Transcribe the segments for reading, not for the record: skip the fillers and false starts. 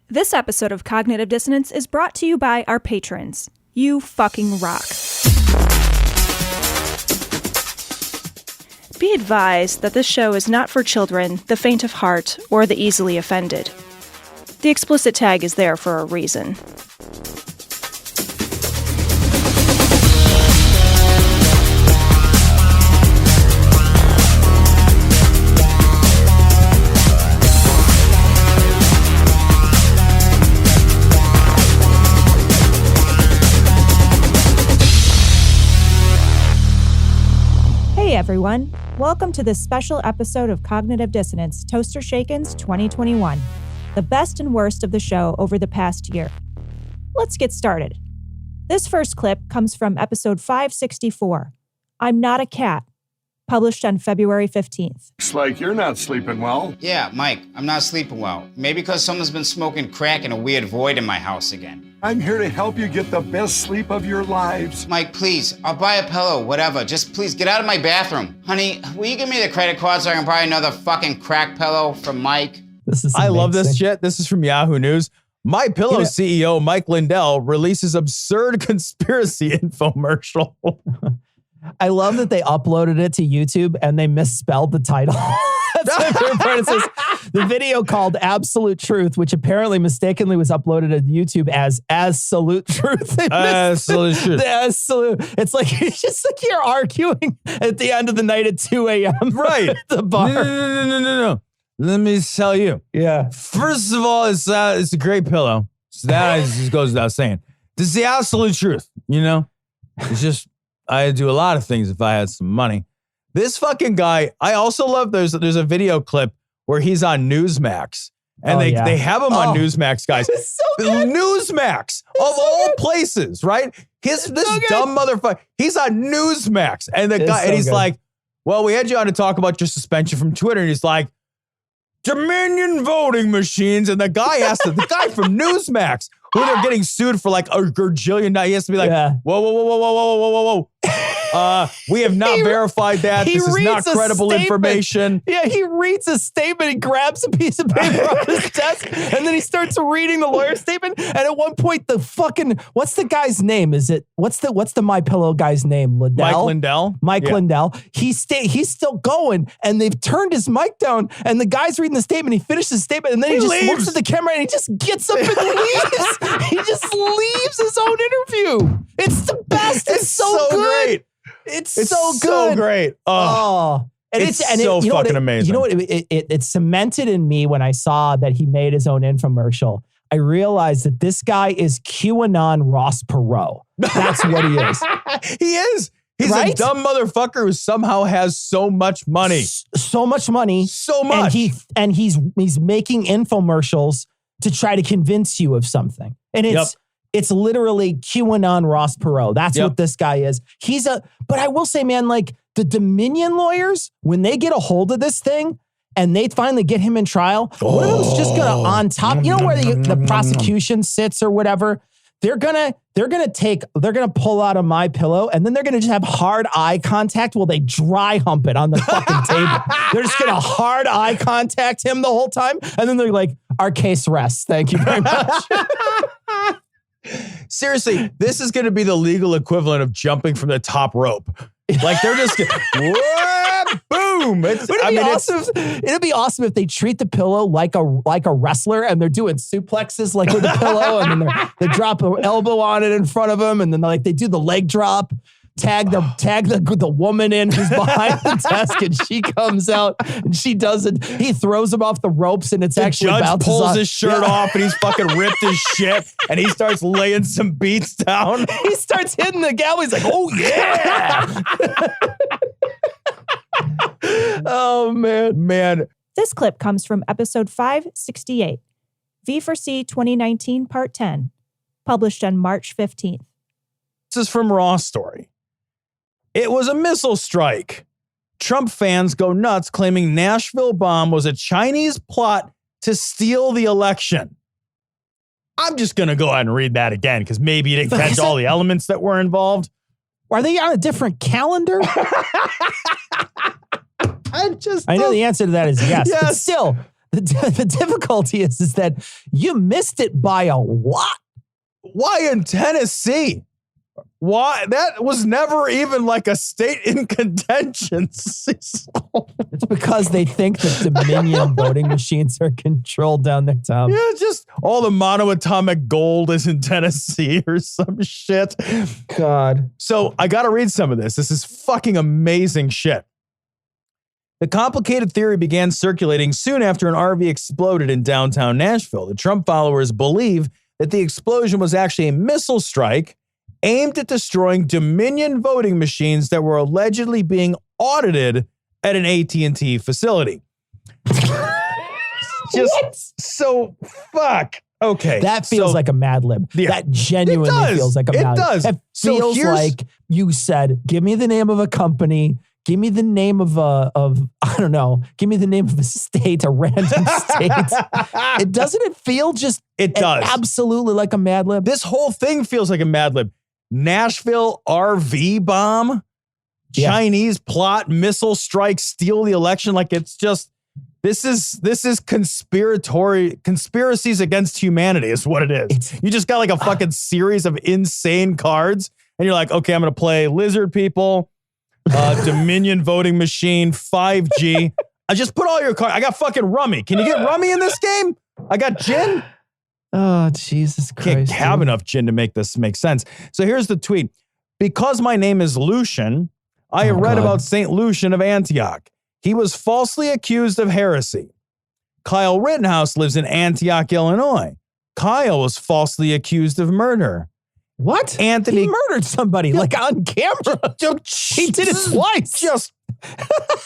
This episode of Cognitive Dissonance is brought to you by our patrons. You fucking rock. Be advised that this show is not for children, the faint of heart, or the easily offended. The explicit tag is there for a reason. Hey everyone, welcome to this special episode of Cognitive Dissonance, Toaster Shakins 2021, the best and worst of the show over the past year. Let's get started. This first clip comes from episode 564, I'm Not a Cat, published on February 15th. Looks like you're not sleeping well. Yeah, Mike, I'm not sleeping well. Maybe because someone's been smoking crack in a weird void in my house again. I'm here to help you get the best sleep of your lives. Mike, please, I'll buy a pillow, whatever. Just please get out of my bathroom. Honey, will you give me the credit card so I can buy another fucking crack pillow from Mike? I love this shit. This is from Yahoo News. My Pillow CEO Mike Lindell releases absurd conspiracy infomercial. I love that they uploaded it to YouTube and they misspelled the title. That's my favorite part. It says the video called Absolute Truth, which apparently mistakenly was uploaded to YouTube as Salute Truth. Absolute Truth. It's like it's just like you're arguing at the end of the night at 2 a.m. Right. At the bar. No. Let me tell you. Yeah. First of all, it's a great pillow. So that just goes without saying. This is the absolute truth, you know? It's just, I'd do a lot of things if I had some money. This fucking guy, I also love, there's a video clip where he's on Newsmax. And they have him on Newsmax, guys. So good. Newsmax, of all places, right? This dumb motherfucker, he's on Newsmax. And the guy, and he's like, well, we had you on to talk about your suspension from Twitter. And he's like, Dominion voting machines. And the guy the guy from Newsmax, who they're getting sued for like a gajillion, he has to be like, whoa. We have not verified that. This is not credible information. Yeah, he reads a statement, he grabs a piece of paper off his desk, and then he starts reading the lawyer's statement. And at one point, what's the guy's name? What's the MyPillow guy's name? Lindell? Mike Lindell. He's still going, and they've turned his mic down, and the guy's reading the statement. He finishes the statement, and then he just looks at the camera, and he just gets up and leaves. He just leaves his own interview. It's the best. It's so good. Great. It's so good. So great. And it's so fucking amazing. You know what? It cemented in me when I saw that he made his own infomercial. I realized that this guy is QAnon Ross Perot. That's what he is. He is. He's a dumb motherfucker who somehow has so much money. So much money. So much. And he's making infomercials to try to convince you of something. And it's literally QAnon Ross Perot. That's what this guy is. But I will say, man, like the Dominion lawyers, when they get a hold of this thing and they finally get him in trial, one of them's just gonna on top, you know where the prosecution sits or whatever. They're gonna pull out a MyPillow and then they're gonna just have hard eye contact while they dry hump it on the fucking table. They're just gonna hard eye contact him the whole time, and then they're like, "Our case rests. Thank you very much." Seriously, this is going to be the legal equivalent of jumping from the top rope. Like they're just boom. It'd be awesome if they treat the pillow like a wrestler and they're doing suplexes like with the pillow, and then they drop an elbow on it in front of them, and then they do the leg drop. Tag the woman in who's behind the desk, and she comes out and she does it. He throws him off the ropes, and it's actually judge pulls his shirt off, and he's fucking ripped his shit, and he starts laying some beats down. He starts hitting the gavel. He's like, "Oh yeah!" Oh man. This clip comes from episode 568, V for C 2019 Part 10, published on March 15th. This is from Raw Story. It was a missile strike. Trump fans go nuts claiming Nashville bomb was a Chinese plot to steal the election. I'm just going to go ahead and read that again because maybe you didn't catch all the elements that were involved. Are they on a different calendar? I know the answer to that is yes. But still, the difficulty is that you missed it by a lot. Why in Tennessee? Why? That was never even like a state in contention. It's because they think that Dominion voting machines are controlled down there, Tom. Yeah, just all the monoatomic gold is in Tennessee or some shit. God. So I got to read some of this. This is fucking amazing shit. The complicated theory began circulating soon after an RV exploded in downtown Nashville. The Trump followers believe that the explosion was actually a missile strike aimed at destroying Dominion voting machines that were allegedly being audited at an AT&T facility. Just so fuck. Okay. That feels like a Mad Lib. Yeah, that genuinely feels like a Mad Lib. It does. It feels like you said, give me the name of a company. Give me the name of I don't know. Give me the name of a state, a random state. Doesn't it feel just it does absolutely like a Mad Lib? This whole thing feels like a Mad Lib. Nashville RV bomb, Chinese plot, missile strike, steal the election. Like it's just this is conspiracies against humanity is what it is. You just got like a fucking series of insane cards, and you're like, okay, I'm gonna play lizard people. Dominion voting machine, 5G. I just put all your cards. I got fucking rummy. Can you get rummy in this game? I got gin. Oh, Jesus Christ. Can't have enough gin to make this make sense. So here's the tweet. Because my name is Lucian, I have read about St. Lucian of Antioch. He was falsely accused of heresy. Kyle Rittenhouse lives in Antioch, Illinois. Kyle was falsely accused of murder. What? Anthony he murdered somebody like on camera. He did it twice.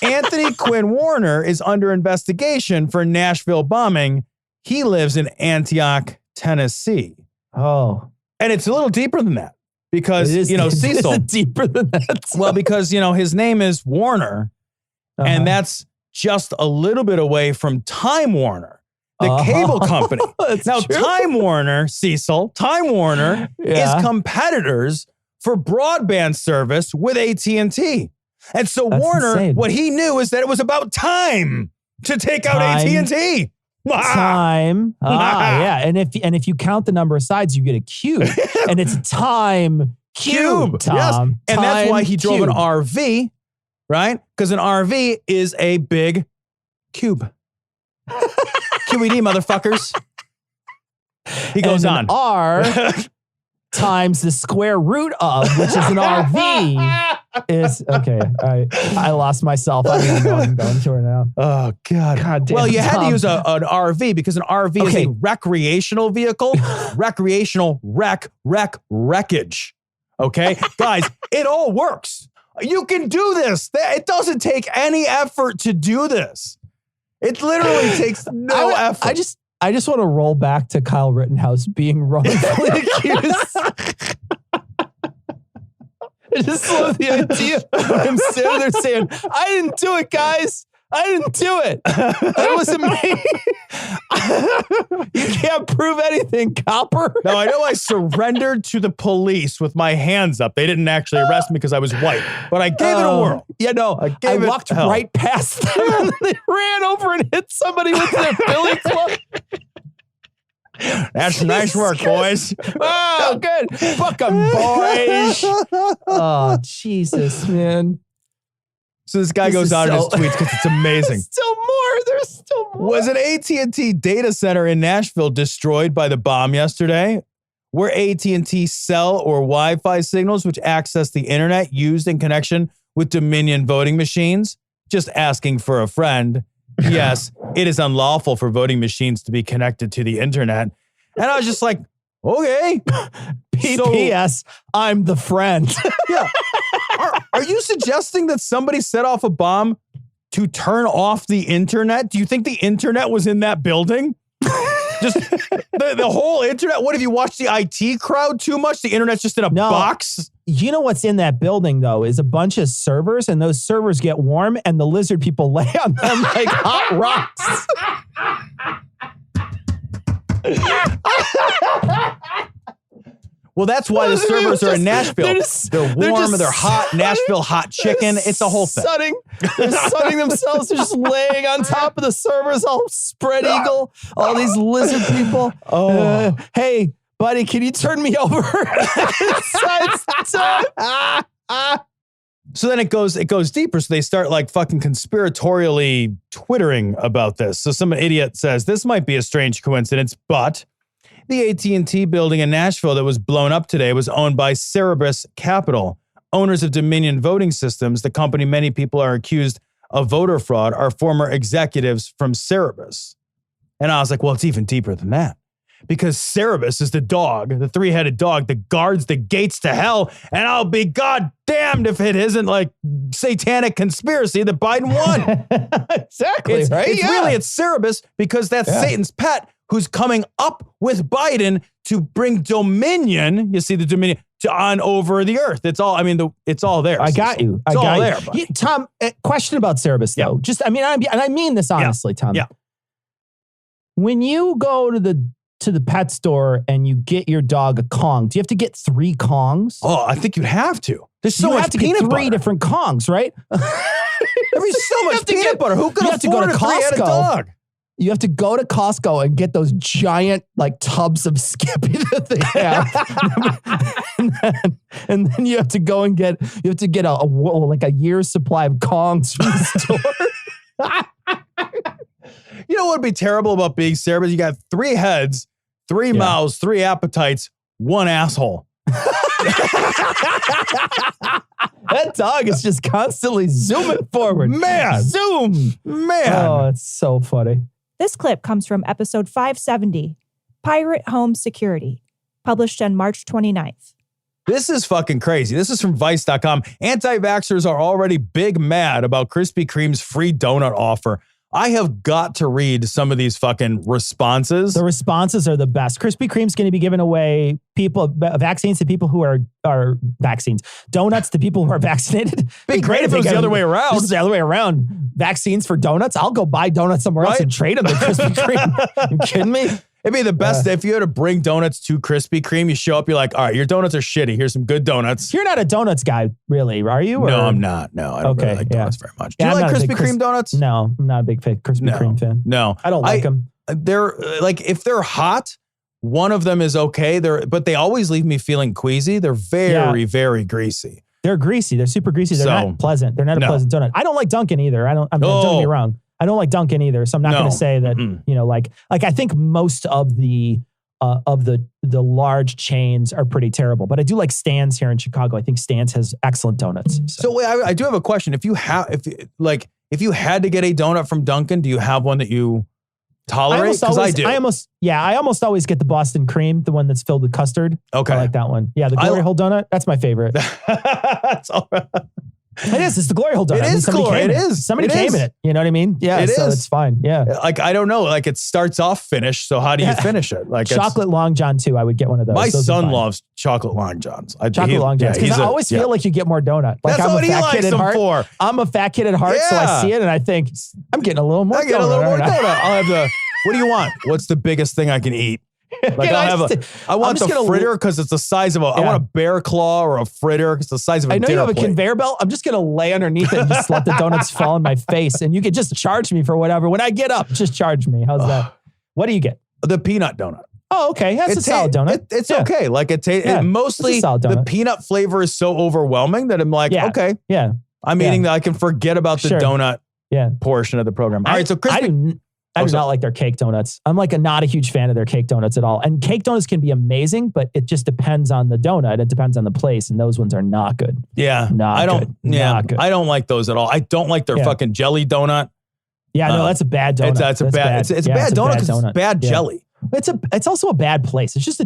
Anthony Quinn Warner is under investigation for Nashville bombing. He lives in Antioch, Tennessee. Oh. And it's a little deeper than that because, Cecil. Deeper than that. Well, because, his name is Warner and that's just a little bit away from Time Warner. The cable company. Now, true. Time Warner, Cecil, is competitors for broadband service with AT&T. And so That's Warner, insane. what he knew is that it was about time to take out AT&T. Time. Yeah. And if you count the number of sides, you get a cube. And it's time cube, Tom. Yes. And that's why he drove an cube. RV, right? Because an RV is a big cube. QED, motherfuckers. He goes on. R times the square root of, which is an RV, is okay. I lost myself. I don't even know what I'm going to now. Oh, God. God damn. Well, you had to use an RV because an RV is a recreational vehicle. Recreational wreckage. Okay? Guys, it all works. You can do this. It doesn't take any effort to do this. It literally takes no effort. I just want to roll back to Kyle Rittenhouse being wrongfully accused. I just love the idea of him standing there saying, I didn't do it, guys. I didn't do it. That wasn't me. You can't prove anything, copper. Now, I know I surrendered to the police with my hands up. They didn't actually arrest me because I was white, but I gave it a whirl. Yeah, no, I walked right past them and they ran over and hit somebody with their billy club. That's nice work, boys. Oh, good. Fuck 'em, boys. Oh, Jesus, man. So this guy goes out in his tweets because it's amazing. There's still more. Was an AT&T data center in Nashville destroyed by the bomb yesterday? Were AT&T cell or Wi-Fi signals which access the internet used in connection with Dominion voting machines? Just asking for a friend. Yes, it is unlawful for voting machines to be connected to the internet. And I was just like, okay. P.S. I'm the friend. Yeah. Are you suggesting that somebody set off a bomb to turn off the internet? Do you think the internet was in that building? Just the whole internet? What, if you watch the IT crowd too much? The internet's just in a box? You know what's in that building, though, is a bunch of servers, and those servers get warm, and the lizard people lay on them like hot rocks. Well, that's why the servers are in Nashville. They're warm, they're hot. Nashville hot chicken. It's a whole thing. They're sunning themselves. They're just laying on top of the servers, all spread eagle. All these lizard people. Hey, buddy, can you turn me over? So then it goes deeper. So they start like fucking conspiratorially twittering about this. So some idiot says, this might be a strange coincidence, but the AT&T building in Nashville that was blown up today was owned by Cerberus Capital. Owners of Dominion Voting Systems, the company many people are accused of voter fraud, are former executives from Cerberus. And I was like, well, it's even deeper than that. Because Cerberus is the dog, the three-headed dog that guards the gates to hell. And I'll be goddamned if it isn't like satanic conspiracy that Biden won. Exactly, It's right? It's Cerberus because that's Satan's pet who's coming up with Biden to bring dominion. You see the dominion on over the earth. It's all, it's all there. I got you. It's all there. Buddy. Tom, question about Cerberus though. Just, and I mean this honestly, Tom. Yeah. When you go to the pet store and you get your dog a Kong, do you have to get 3 Kongs? Oh, I think you'd have to. There's so much peanut butter. 3 different Kongs, right? There's so much peanut butter. Who could afford a 3-headed dog? You have to go to Costco and get those giant like tubs of Skippy that they have. and then you have to go and get a year's supply of Kongs from the store. You know what would be terrible about being Cerberus? You got 3 heads, 3 mouths, 3 appetites, 1 asshole. That dog is just constantly zooming forward. Man. Zoom. Man. Oh, it's so funny. This clip comes from episode 570, Pirate Home Security, published on March 29th. This is fucking crazy. This is from Vice.com. Anti-vaxxers are already big mad about Krispy Kreme's free donut offer. I have got to read some of these fucking responses. The responses are the best. Krispy Kreme's going to be giving away vaccines to people who are vaccines. Donuts to people who are vaccinated. Be great if it was the other way around. This is the other way around. Vaccines for donuts. I'll go buy donuts somewhere else and trade them to Krispy Kreme. You kidding me? It'd be the best if you had to bring donuts to Krispy Kreme. You show up, you're like, all right, your donuts are shitty. Here's some good donuts. You're not a donuts guy, really, are you? No, I'm not. No, I don't really like donuts very much. Do you like Krispy Kreme donuts? No, I'm not a big Krispy Kreme fan. No. I don't like them. They're like, if they're hot, one of them is okay. But they always leave me feeling queasy. They're very, very greasy. They're greasy. They're super greasy. They're not pleasant. They're not a pleasant donut. I don't like Dunkin' either. Don't get me wrong. I don't like Dunkin' either. So I'm not going to say that, like I think most of the large chains are pretty terrible, but I do like Stan's here in Chicago. I think Stan's has excellent donuts. So wait, I do have a question. If you had to get a donut from Dunkin', do you have one that you tolerate? Because I do. I almost always get the Boston cream, the one that's filled with custard. Okay. I like that one. Yeah, the Glory Hole donut. That's my favorite. That's all right. It is. It's the Glory Hole donut. It is glory. It is. Somebody came in it. You know what I mean? Yeah. It is. It's fine. Yeah. Like, I don't know. Like, it starts off finished. So how do you finish it? Like chocolate Long John too. I would get one of those. My son loves chocolate Long Johns. Chocolate Long Johns. Because I always feel like you get more donut. Like that's what he likes them for. I'm a fat kid at heart, so I see it and I think I'm getting a little more. I get a little more donut. I'll have what do you want? What's the biggest thing I can eat? Like I want the fritter because it's the size of I want a bear claw or a fritter because it's the size of a dinner plate. I know you have a conveyor belt. I'm just going to lay underneath it and just let the donuts fall in my face. And you can just charge me for whatever. When I get up, just charge me. How's that? What do you get? The peanut donut. Oh, okay. That's a solid donut. It's okay. Like it mostly the peanut flavor is so overwhelming that I'm like, okay. Yeah. I'm eating that I can forget about the donut portion of the program. All right. So I do not like their cake donuts. I'm not a huge fan of their cake donuts at all. And cake donuts can be amazing, but it just depends on the donut. It depends on the place. And those ones are not good. Yeah. Not good. I don't like those at all. I don't like their fucking jelly donut. Yeah, no, that's a bad donut. It's a bad donut because it's bad jelly. It's also a bad place. It's just I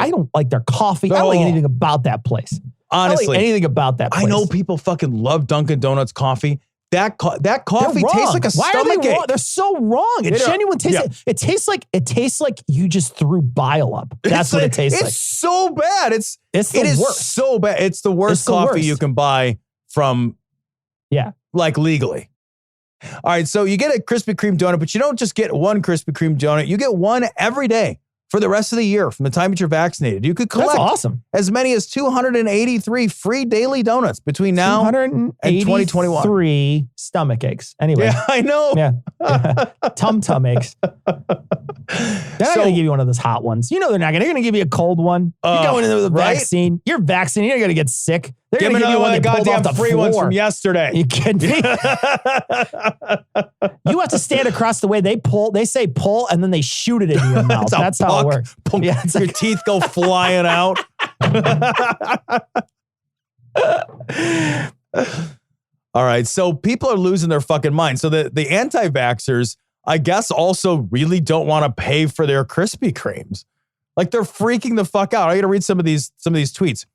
don't like their coffee. I don't like anything about that place. Honestly. I don't like anything about that place. I know people fucking love Dunkin' Donuts coffee. That coffee tastes like a stomach ache. They're so wrong. It genuinely tastes. It tastes like you just threw bile up. That's what it tastes like. It's so bad. It is worst. So bad. It's the worst coffee you can buy from. Yeah, like legally. All right, so you get a Krispy Kreme donut, but you don't just get one Krispy Kreme donut. You get one every day for the rest of the year from the time that you're vaccinated. You could collect That's awesome. as many as 283 free daily donuts between now and 2021. 3 stomach aches. Anyway. Yeah, I know. Yeah. Tum aches. They're not going to give you one of those hot ones. You know they're not going to. They're going to give you a cold one. You're going into the vaccine. You're vaccinated. You're going to get sick. They're going to give you one of the goddamn free ones from yesterday. You kidding me? You have to stand across the way. They say pull, and then they shoot it into your mouth. That's how it works. Yeah, your teeth go flying out. All right, so people are losing their fucking mind. So the anti-vaxxers, I guess, also really don't want to pay for their Krispy Kremes. Like, they're freaking the fuck out. I got to read some of these tweets.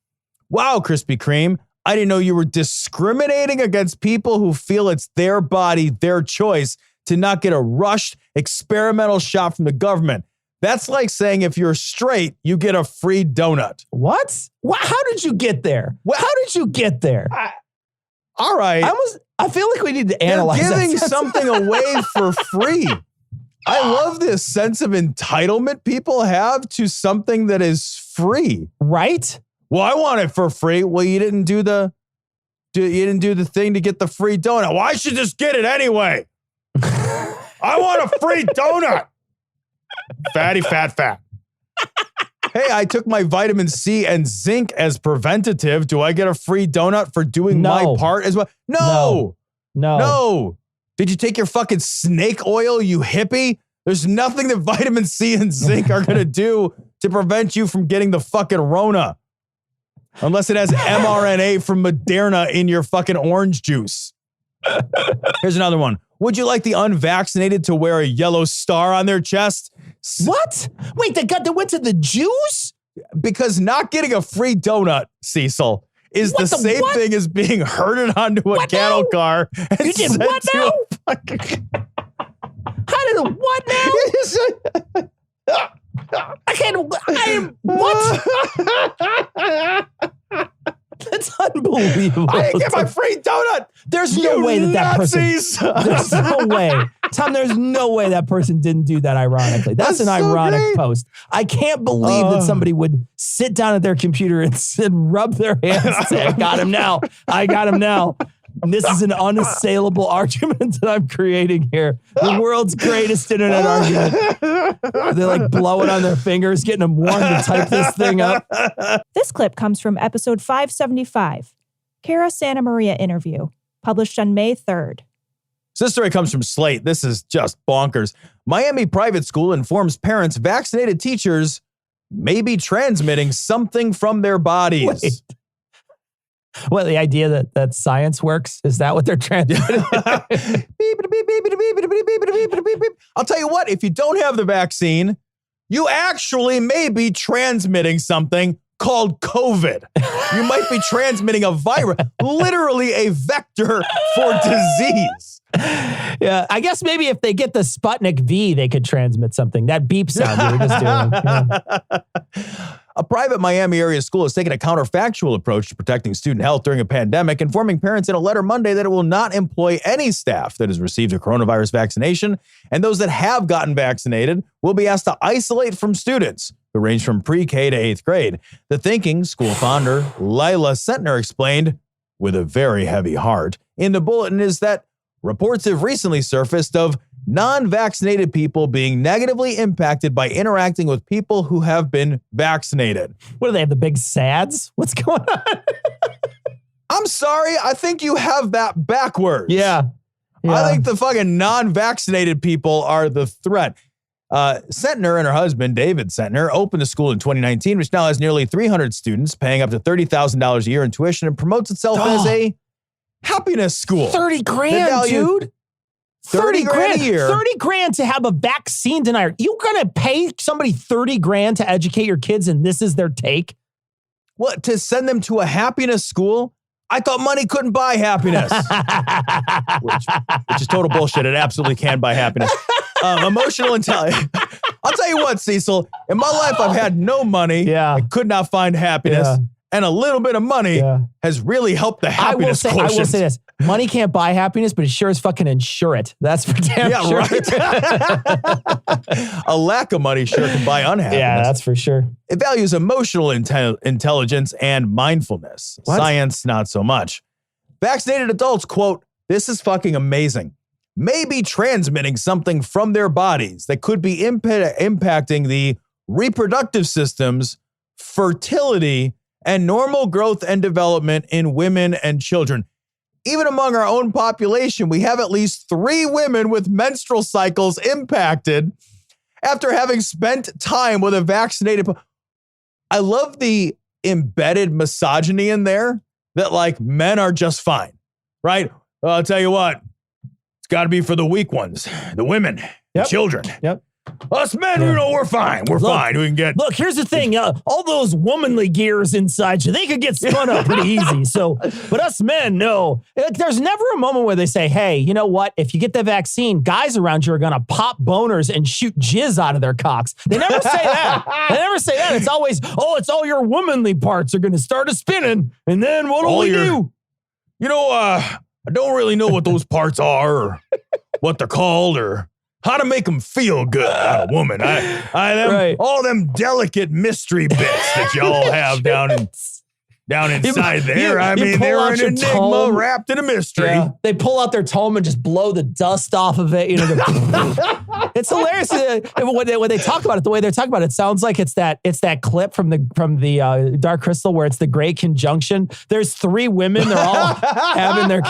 Wow, Krispy Kreme, I didn't know you were discriminating against people who feel it's their body, their choice to not get a rushed experimental shot from the government. That's like saying if you're straight, you get a free donut. What? How did you get there? How did you get there? All right. I feel like we need to analyze. They're giving something away for free. I love this sense of entitlement people have to something that is free. Right? Well, I want it for free. Well, you didn't do the thing to get the free donut. Well, I should just get it anyway. I want a free donut. Fatty, fat. Hey, I took my vitamin C and zinc as preventative. Do I get a free donut for doing my part as well? No. Did you take your fucking snake oil, you hippie? There's nothing that vitamin C and zinc are going to do to prevent you from getting the fucking Rona. Unless it has mRNA from Moderna in your fucking orange juice. Here's another one. Would you like the unvaccinated to wear a yellow star on their chest? What? Wait, they went to the Jews? Because not getting a free donut, Cecil, is the same thing as being herded onto a cattle car. And you did what now? How did it what now? What? That's unbelievable. I didn't get my free donut. There's no way that person. There's no way. Tom, there's no way that person didn't do that ironically. That's an ironic post. I can't believe that somebody would sit down at their computer and rub their hands and say, I got him now. And this is an unassailable argument that I'm creating here. The world's greatest internet argument. They're like blowing on their fingers, getting them warm to type this thing up. This clip comes from episode 575, Cara Santa Maria interview, published on May 3rd. This story comes from Slate. This is just bonkers. Miami private school informs parents vaccinated teachers may be transmitting something from their bodies. Wait. What, the idea that science works? Is that what they're transmitting? I'll tell you what, if you don't have the vaccine, you actually may be transmitting something called COVID. You might be transmitting a virus, literally a vector for disease. Yeah, I guess maybe if they get the Sputnik V, they could transmit something. That beep sound you were just doing. Yeah. A private Miami area school has taken a counterfactual approach to protecting student health during a pandemic, informing parents in a letter Monday that it will not employ any staff that has received a coronavirus vaccination, and those that have gotten vaccinated will be asked to isolate from students who range from pre-K to 8th grade. The thinking, school founder Lila Sentner explained with a very heavy heart in the bulletin, is that reports have recently surfaced of non-vaccinated people being negatively impacted by interacting with people who have been vaccinated. What do they have, the big SADs? What's going on? I'm sorry, I think you have that backwards. Yeah. I think the fucking non-vaccinated people are the threat. Sentner and her husband, David Sentner, opened the school in 2019, which now has nearly 300 students, paying up to $30,000 a year in tuition, and promotes itself as a happiness school. 30 grand, dude. 30 grand a year. 30 grand to have a vaccine denier. You gonna pay somebody 30 grand to educate your kids and this is their take? What, to send them to a happiness school? I thought money couldn't buy happiness. which is total bullshit. It absolutely can buy happiness. Emotional intelligence. I'll tell you what, Cecil, in my life, I've had no money. Yeah. I could not find happiness. Yeah. and a little bit of money has really helped the happiness quotient. I will say this. Money can't buy happiness, but it sure as fucking insure it. That's for damn sure. Right. A lack of money sure can buy unhappiness. Yeah, that's for sure. It values emotional intelligence and mindfulness. What? Science, not so much. Vaccinated adults, quote, this is fucking amazing, may be transmitting something from their bodies that could be impacting the reproductive systems, fertility, and normal growth and development in women and children. Even among our own population, we have at least 3 women with menstrual cycles impacted after having spent time with a vaccinated. I love the embedded misogyny in there that like men are just fine, right? Well, I'll tell you what, it's got to be for the weak ones, the women, the children. Yep. Us men, you know, we're fine. We're fine. We can get. Look, here's the thing. All those womanly gears inside you, they could get spun up pretty easy. So, but us men, no. There's never a moment where they say, hey, you know what? If you get the vaccine, guys around you are going to pop boners and shoot jizz out of their cocks. They never say that. They never say that. It's always, oh, it's all your womanly parts are going to start a spinning. And then what do we do? You know, I don't really know what those parts are or what they're called or how to make them feel good out of woman. All them delicate mystery bits that y'all have down inside there. I mean, they're an enigma wrapped in a mystery. Yeah. They pull out their tome and just blow the dust off of it. You know, it's hilarious when they talk about it. The way they're talking about it sounds like it's that clip from the Dark Crystal where it's the Great Conjunction. There's 3 women. They're all having their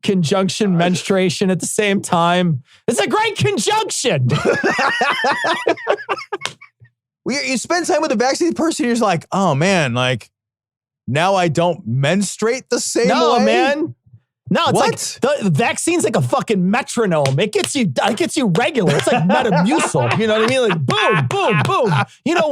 conjunction menstruation at the same time. It's a great conjunction. You spend time with a vaccinated person, you're just like, oh man, like now I don't menstruate the same way. No, man. No, it's what? like the vaccine's like a fucking metronome. It gets you regular. It's like Metamucil. You know what I mean? Like boom, boom, boom. You know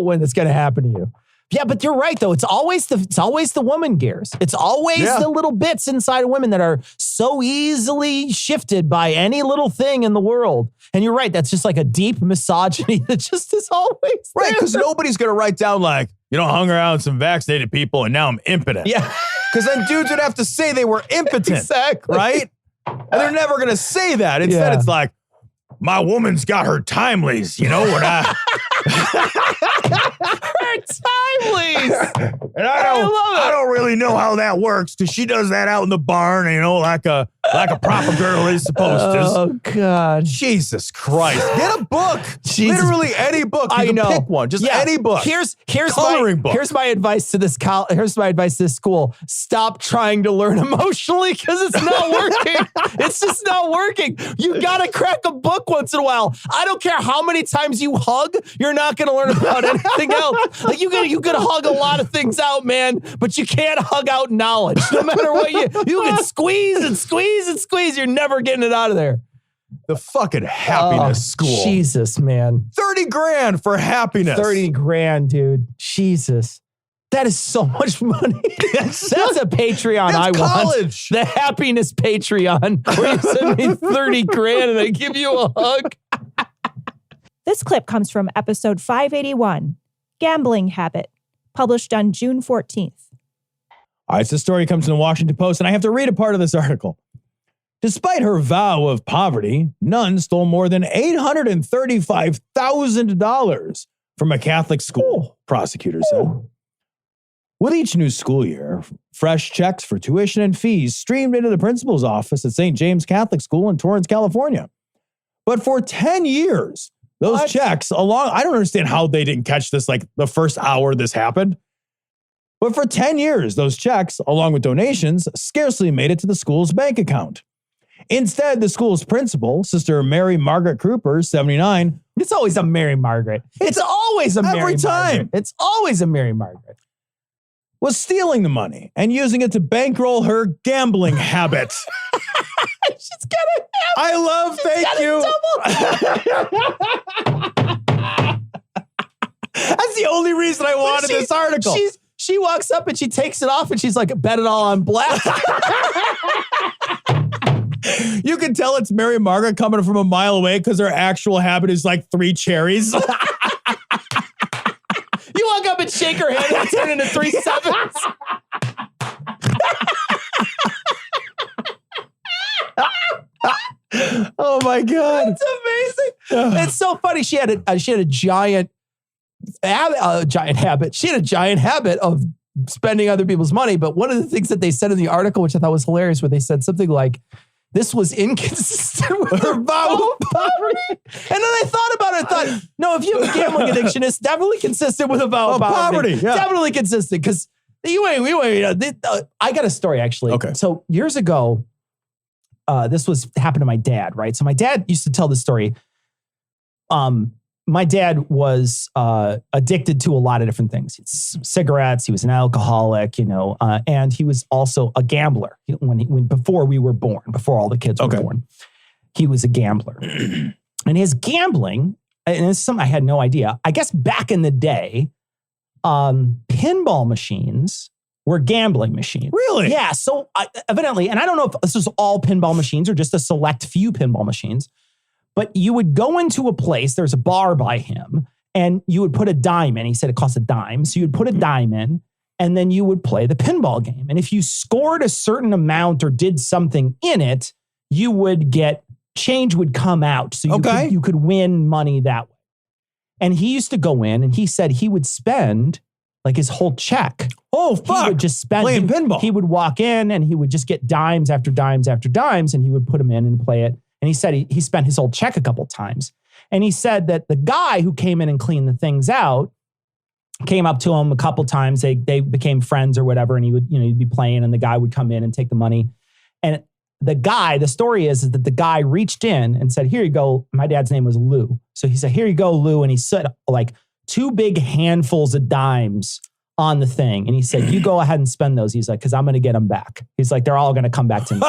when it's gonna happen to you. Yeah, but you're right though. It's always the woman gears. It's always the little bits inside of women that are so easily shifted by any little thing in the world. And you're right. That's just like a deep misogyny that just is always right. Because nobody's gonna write down like, you know, hung around with some vaccinated people and now I'm impotent. Yeah, because then dudes would have to say they were impotent. Exactly. Right. And they're never gonna say that. Instead, it's like, my woman's got her timelies. You know what I. Timelies. And I don't really know how that works because she does that out in the barn, you know, like a proper girl is supposed to. Oh God, Jesus Christ! Get a book. Jesus. Literally any book. You can pick one. Just any book. Here's book. Here's my advice to this Here's my advice to this school. Stop trying to learn emotionally because it's not working. It's just not working. You gotta crack a book once in a while. I don't care how many times you hug. You're not gonna learn about anything else. Like you can hug a lot of things out, man, but you can't hug out knowledge. No matter what you can squeeze and squeeze and squeeze. You're never getting it out of there. The fucking happiness school. Jesus, man. 30 grand for happiness. 30 grand, dude. Jesus. That is so much money. That's a Patreon I college. want. The happiness Patreon where you send me 30 grand and I give you a hug. This clip comes from episode 581, Gambling Habit, published on June 14th. All right, so this story comes from the Washington Post, and I have to read a part of this article. Despite her vow of poverty, Nunn stole more than $835,000 from a Catholic school, prosecutors said. With each new school year, fresh checks for tuition and fees streamed into the principal's office at St. James Catholic School in Torrance, California. But for 10 years, those checks I don't understand how they didn't catch this like the first hour this happened. But for 10 years, those checks, along with donations, scarcely made it to the school's bank account. Instead, the school's principal, Sister Mary Margaret Kruper, 79. It's always a Mary Margaret. It's always a Mary Margaret. Every time. It's always a Mary Margaret. Was stealing the money and using it to bankroll her gambling habits. She's got a I love, thank you. That's the only reason I wanted this article. She walks up and she takes it off and she's like, bet it all on black. You can tell it's Mary Margaret coming from a mile away because her actual habit is like 3 cherries. You walk up and shake her hand and turn into 3 sevens. Oh my God. It's amazing. It's so funny. She had a giant habit. She had a giant habit of spending other people's money. But one of the things that they said in the article, which I thought was hilarious, where they said something like, this was inconsistent with her vow of poverty. And then I thought about it. I thought, no, if you have a gambling addiction, it's definitely consistent with a vow of poverty. Yeah. Definitely consistent. Because I got a story, actually. Okay. So years ago, this happened to my dad, right? So my dad used to tell this story. My dad was addicted to a lot of different things. Cigarettes. He was an alcoholic, and he was also a gambler. Before we were born, before all the kids were born, he was a gambler. And his gambling, and it's something I had no idea. I guess back in the day, pinball machines were gambling machines. Really? Yeah. So evidently, and I don't know if this is all pinball machines or just a select few pinball machines, but you would go into a place, there's a bar by him, and you would put a dime in. He said it cost a dime. So you would put a dime in, and then you would play the pinball game. And if you scored a certain amount or did something in it, you would get, change would come out. So you could win money that way. And he used to go in, and he said he would spend like his whole check. Oh, fuck. He would just spend playing pinball. He would walk in, and he would just get dimes after dimes after dimes, and he would put them in and play it. And he said he spent his whole check a couple times. And he said that the guy who came in and cleaned the things out came up to him a couple times. They became friends or whatever. And he would, he'd be playing, and the guy would come in and take the money. And the story is that the guy reached in and said, here you go. My dad's name was Lou. So he said, here you go, Lou. And he said like 2 big handfuls of dimes on the thing. And he said, you go ahead and spend those. He's like, because I'm going to get them back. He's like, they're all going to come back to me.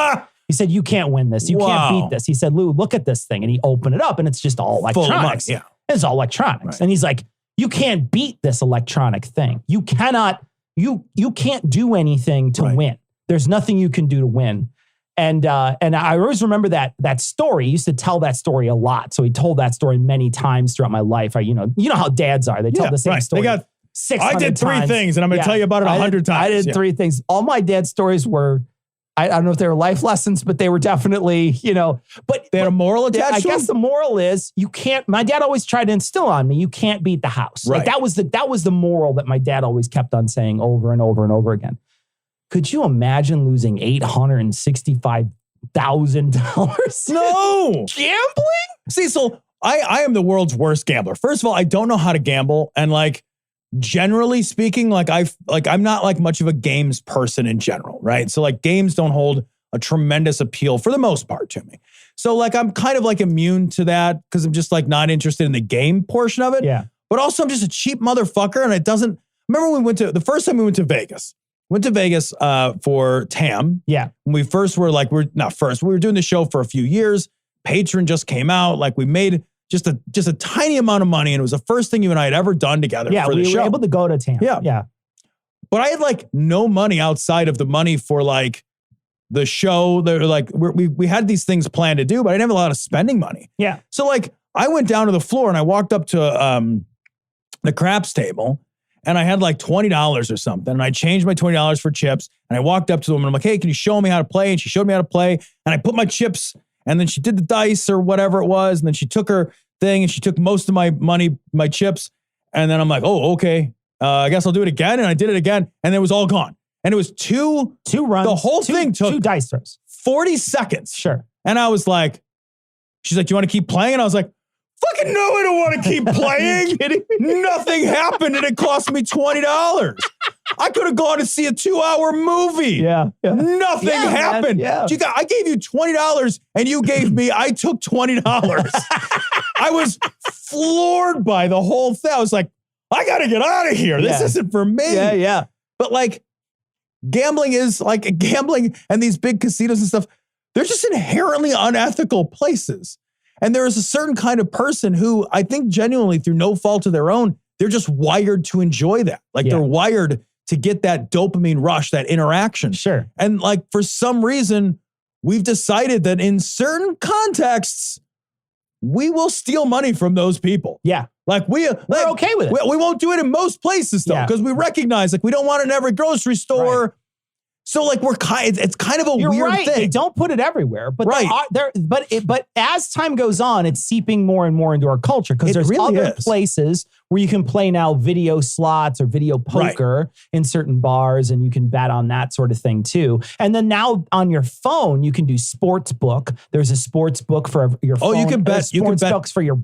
He said, you can't win this. You can't beat this. He said, Lou, look at this thing. And he opened it up, and it's just all electronics. Full of money, yeah. It's all electronics. Right. And he's like, you can't beat this electronic thing. You cannot, you can't do anything to win. There's nothing you can do to win. And I always remember that story. He used to tell that story a lot. So he told that story many times throughout my life. You know how dads are. They tell the same story. They got 600 I did 3 times. things, and I'm going to tell you about it 100 times. I did 3 things. All my dad's stories were, I don't know if they were life lessons, but they were definitely, but they had a moral attached I to guess them? the moral is you can't, my dad always tried to instill on me, you can't beat the house. Right. Like that was the moral that my dad always kept on saying over and over and over again. Could you imagine losing $865,000? No. Gambling? See, so I am the world's worst gambler. First of all, I don't know how to gamble. And generally speaking, I'm not like much of a games person in general, right? So games don't hold a tremendous appeal for the most part to me. So I'm kind of immune to that because I'm just not interested in the game portion of it. Yeah. But also I'm just a cheap motherfucker, and it doesn't. Remember the first time we went to Vegas. Went to Vegas for TAM. Yeah. When we first were we were doing the show for a few years. Patron just came out. We made just a tiny amount of money, and it was the first thing you and I had ever done together for the show. Yeah, we were able to go to TAM. Yeah. Yeah. But I had no money outside of the money for the show. We had these things planned to do, but I didn't have a lot of spending money. Yeah. So I went down to the floor, and I walked up to the craps table, and I had $20 or something. And I changed my $20 for chips, and I walked up to them, and I'm like, hey, can you show me how to play? And she showed me how to play, and I put my chips, and then she did the dice or whatever it was. And then she took her thing, and she took most of my money, my chips. And then I'm like, oh, okay. I guess I'll do it again. And I did it again, and it was all gone. And it was two runs. The whole thing took 2 dice throws. 40 seconds. Sure. And I was like, she's like, do you want to keep playing? And I was like, fucking no, I don't want to keep playing. Nothing happened, and it cost me $20. I could have gone to see a 2-hour movie. Yeah. Nothing happened. Man, yeah. I gave you $20, and I took $20. I was floored by the whole thing. I was like, I got to get out of here. This isn't for me. Yeah. But gambling is gambling, and these big casinos and stuff, they're just inherently unethical places. And there is a certain kind of person who I think genuinely through no fault of their own, they're just wired to enjoy that. They're wired to get that dopamine rush, that interaction. Sure. And for some reason, we've decided that in certain contexts, we will steal money from those people. Yeah. Like we're okay with it. We won't do it in most places though, because we recognize like we don't want it in every grocery store. Right. So like it's kind of a weird thing. They don't put it everywhere, but but as time goes on, it's seeping more and more into our culture because there's really other places where you can play now video slots or video poker in certain bars, and you can bet on that sort of thing too. And then now on your phone, you can do sports book. There's a sports book for your phone. Oh, you can bet. You can bet books for your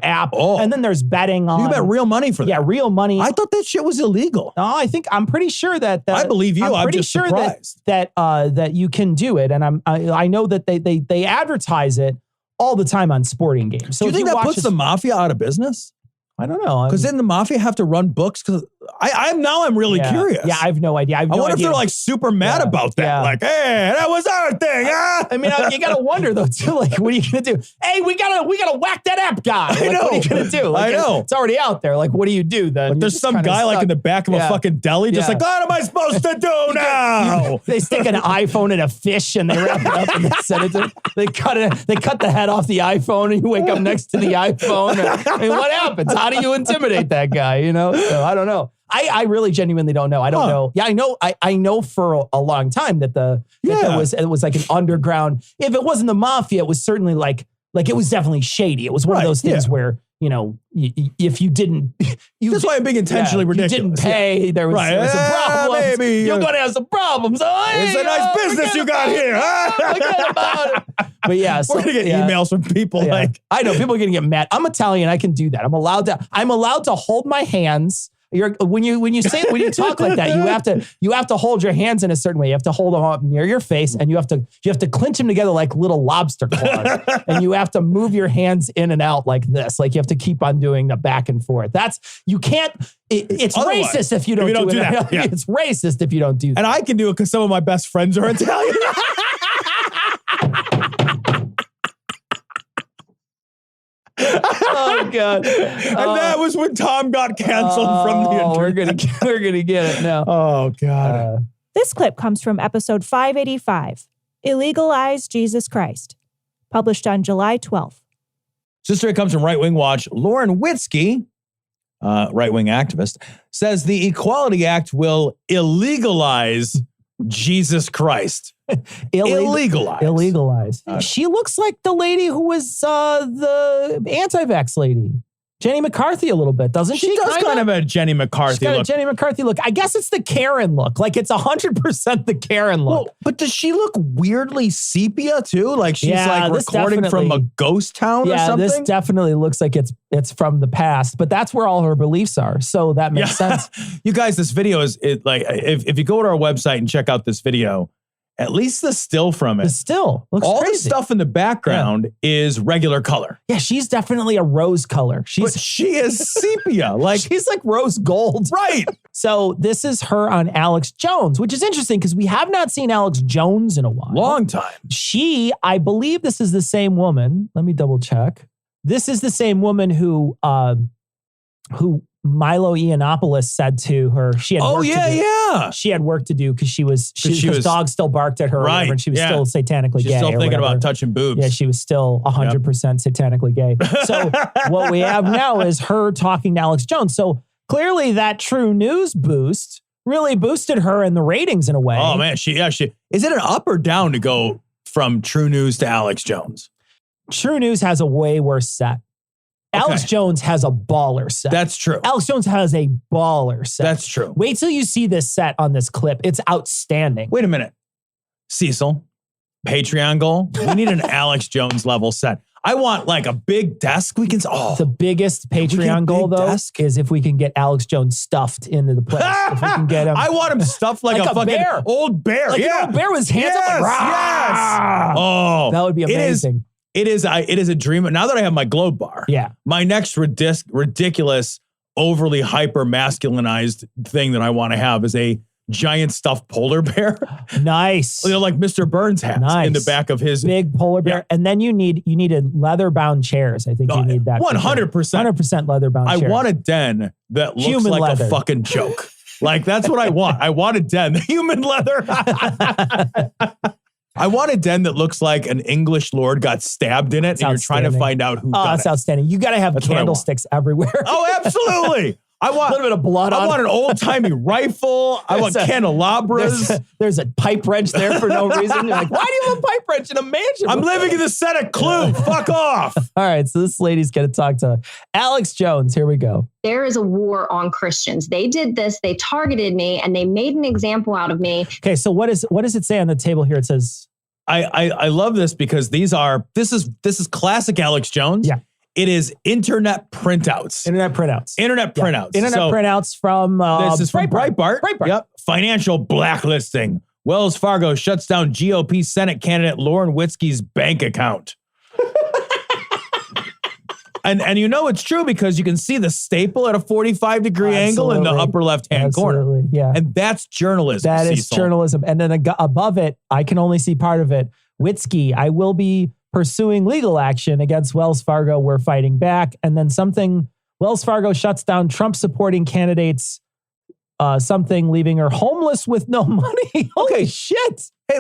app. Oh. And then there's betting on. You can bet real money for that. Yeah, real money. I thought that shit was illegal. No, I'm pretty sure that I believe you. I'm just surprised that you can do it, and I know that they advertise it all the time on sporting games. So do you think that puts the mafia out of business? I don't know. Because didn't the mafia have to run books? Because I'm really curious. Yeah, I have no idea. I wonder if they're like super mad about that. Yeah. Like, hey, that was our thing. I mean, you gotta wonder though too. Like, what are you gonna do? Hey, we gotta whack that app guy. Like, I know. What are you gonna do? Like, I know. It's already out there. Like, what do you do then? But there's some guy like in the back of a fucking deli, just like, what am I supposed to do now? They stick an iPhone in a fish and they wrap it up and they send it to. They cut the head off the iPhone and you wake up next to the iPhone. I mean, what happens? How do you intimidate that guy? You know? So I don't know. I really genuinely don't know. I don't know. Yeah, I know for a long time that it was like an underground. If it wasn't the mafia, it was certainly like it was definitely shady. It was one of those things where, you know, if you didn't, that's why I'm being intentionally ridiculous. You didn't pay. There was some problems. Maybe you're going to have some problems. It's a nice business you got here. Forget about it. But yeah, we're gonna get emails from people like I know people are gonna get mad. I'm Italian. I can do that. I'm allowed to hold my hands. When you talk like that, you have to hold your hands in a certain way. You have to hold them up near your face, and you have to clench them together like little lobster claws, and you have to move your hands in and out like this. Like you have to keep on doing the back and forth. It's racist if you don't do that. Yeah. It's racist if you don't do that. And I can do it because some of my best friends are Italian. Oh God! And that was when Tom got canceled from the internet. We're gonna get it now. Oh God! This clip comes from episode 585, "Illegalize Jesus Christ," published on July 12th. Sister, it comes from Right Wing Watch. Lauren Witzke, right-wing activist, says the Equality Act will illegalize Jesus Christ. Illegalize. She looks like the lady who was the anti-vax lady. Jenny McCarthy a little bit, doesn't she? She does kind of a Jenny McCarthy look. A Jenny McCarthy look. I guess it's the Karen look. Like it's 100% the Karen look. Well, but does she look weirdly sepia too? Like she's like recording from a ghost town or something? This definitely looks like it's from the past, but that's where all her beliefs are. So that makes sense. You guys, this video is like, if you go to our website and check out this video, at least the still from it. The still looks all crazy. The stuff in the background is regular color. Yeah, she's definitely a rose color. But she is sepia. Like she's like rose gold. Right. So this is her on Alex Jones, which is interesting because we have not seen Alex Jones in a while. Long time. I believe this is the same woman. Let me double check. This is the same woman who Milo Yiannopoulos said to her, she had work to do. Yeah. She had work to do because dogs still barked at her, right? And she was still satanically gay. She's still thinking about touching boobs. Yeah, she was still 100% satanically gay. So what we have now is her talking to Alex Jones. So clearly that True News boost really boosted her in the ratings in a way. Oh man, she is it an up or down to go from True News to Alex Jones? True News has a way worse set. Alex Jones has a baller set. That's true. Alex Jones has a baller set. That's true. Wait till you see this set on this clip. It's outstanding. Wait a minute. Cecil, Patreon goal. We need an Alex Jones level set. I want like a big desk. We can. The biggest Patreon goal though is if we can get Alex Jones stuffed into the place. If we can get him. I want him stuffed like a fucking bear. Old bear. Like an old bear with his hands up. Like, yes. Oh, that would be amazing. It is a dream. Now that I have my globe bar, my next ridiculous, overly hyper masculinized thing that I want to have is a giant stuffed polar bear. Nice. Like Mr. Burns has in the back of his big polar bear. And then you need leather bound chairs. I think you need that. 100%. 100% leather bound chairs. I want a den that looks like leather. A fucking joke. Like that's what I want. I want a den. The human leather. I want a den that looks like an English lord got stabbed in it, and you're trying to find out who done it. That's outstanding. You got to have candlesticks everywhere. Oh, absolutely. I want a little bit of blood on it. I want an old-timey rifle. I want candelabras. There's a pipe wrench there for no reason. You're like, why do you have a pipe wrench in a mansion? I'm living in the Senate Clue. Fuck off. All right, so this lady's going to talk to Alex Jones. Here we go. There is a war on Christians. They did this. They targeted me, and they made an example out of me. Okay, so what does it say on the table here? It says... I love this because this is classic Alex Jones. Yeah. It is internet printouts. Internet printouts from... this is from Breitbart. Yep. Financial blacklisting. Wells Fargo shuts down GOP Senate candidate Lauren Witzke's bank account. And you know it's true because you can see the staple at a 45-degree angle in the upper left-hand corner. Yeah. And that's journalism. That is journalism. And then above it, I can only see part of it. Witzke, I will be pursuing legal action against Wells Fargo. We're fighting back. And then something, Wells Fargo shuts down Trump-supporting candidates, something leaving her homeless with no money. Okay, shit. Hey,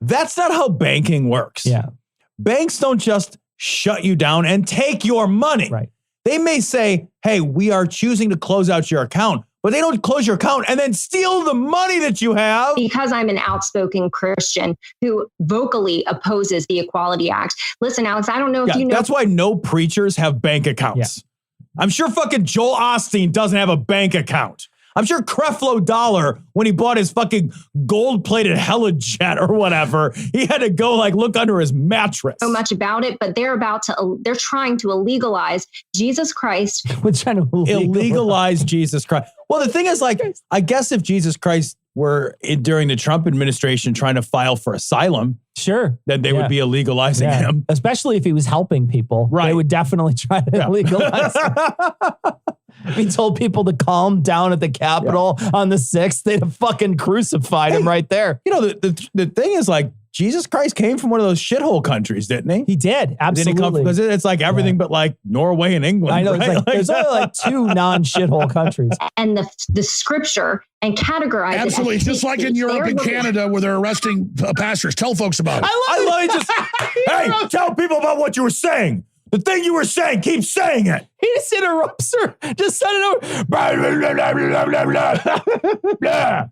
that's not how banking works. Yeah. Banks don't just shut you down and take your money. Right. They may say, hey, we are choosing to close out your account, but they don't close your account and then steal the money that you have. Because I'm an outspoken Christian who vocally opposes the Equality Act. Listen, Alex, I don't know if you know. That's why no preachers have bank accounts. Yeah. I'm sure fucking Joel Osteen doesn't have a bank account. I'm sure Creflo Dollar, when he bought his fucking gold-plated Helijet or whatever, he had to go look under his mattress. So much about it, but they're trying to illegalize Jesus Christ. We're trying to illegalize Jesus Christ. Well, the thing is, I guess if Jesus Christ were during the Trump administration trying to file for asylum, sure, then they would be illegalizing him. Especially if he was helping people. Right. They would definitely try to legalize him. If he told people to calm down at the Capitol on the 6th, they'd have fucking crucified him right there. The thing is, Jesus Christ came from one of those shithole countries, didn't he? He did, absolutely. Because it's everything but Norway and England. I know, right? There's only 2 non-shithole countries. And the scripture and categorize absolutely, just like in Europe and Canada where they're arresting pastors. Tell folks about it. I love it. Hey, tell people about what you were saying. The thing you were saying, keep saying it. He just interrupts her. Just send it over. Blah, blah, blah, blah, blah, blah, blah.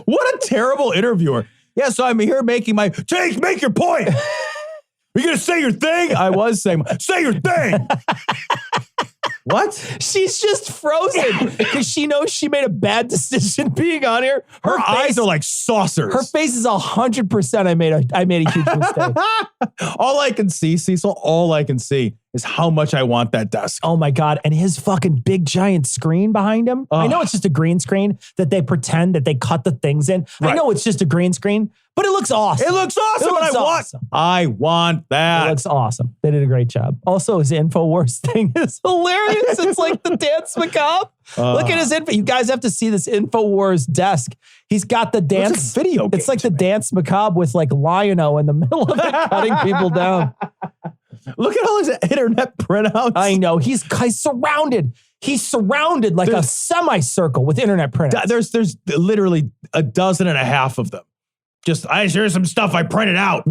What a terrible interviewer. Yeah, so I'm here making my... Jake, make your point. Are you going to say your thing? I was saying... Say your thing. What? She's just frozen because she knows she made a bad decision being on here. Her eyes are like saucers. Her face is 100%. I made a huge mistake. All I can see, Cecil, is how much I want that desk. Oh my God. And his fucking big giant screen behind him. I know it's just a green screen that they pretend that they cut the things in. Right. I know it's just a green screen, but it looks awesome. It looks awesome. I want that. It looks awesome. They did a great job. Also, his InfoWars thing is hilarious. It's like the dance macabre. Look at his info. You guys have to see this InfoWars desk. He's got the dance video. It's like the dance macabre with Lion-O in the middle of it, cutting people down. Look at all his internet printouts. I know. He's surrounded. He's surrounded like a semicircle with internet printouts. There's literally 12 of them. Just, here's some stuff I printed out.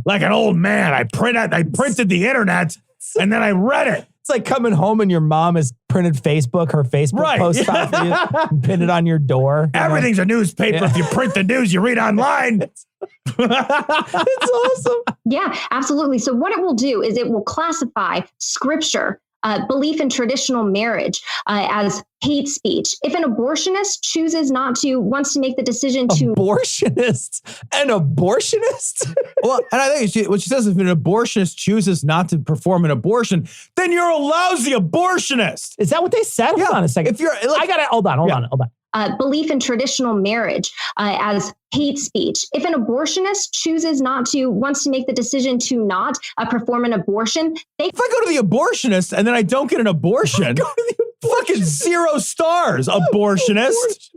Like an old man. I printed the internet and then I read it. It's like coming home and your mom has printed her Facebook post out for you and pinned it on your door. Everything's a newspaper. If you print the news, you read online. It's awesome. Yeah, absolutely. So what it will do is it will classify scripture, belief in traditional marriage as hate speech. If an abortionist wants to make the decision to... Abortionist? An abortionist? Well, and I think what she says, if an abortionist chooses not to perform an abortion, then you're a lousy abortionist. Is that what they said? Hold on a second. Hold on. Belief in traditional marriage as hate speech. If an abortionist wants to make the decision to not perform an abortion, if I go to the abortionist and then I don't get an abortion, fucking 0 stars, abortionist.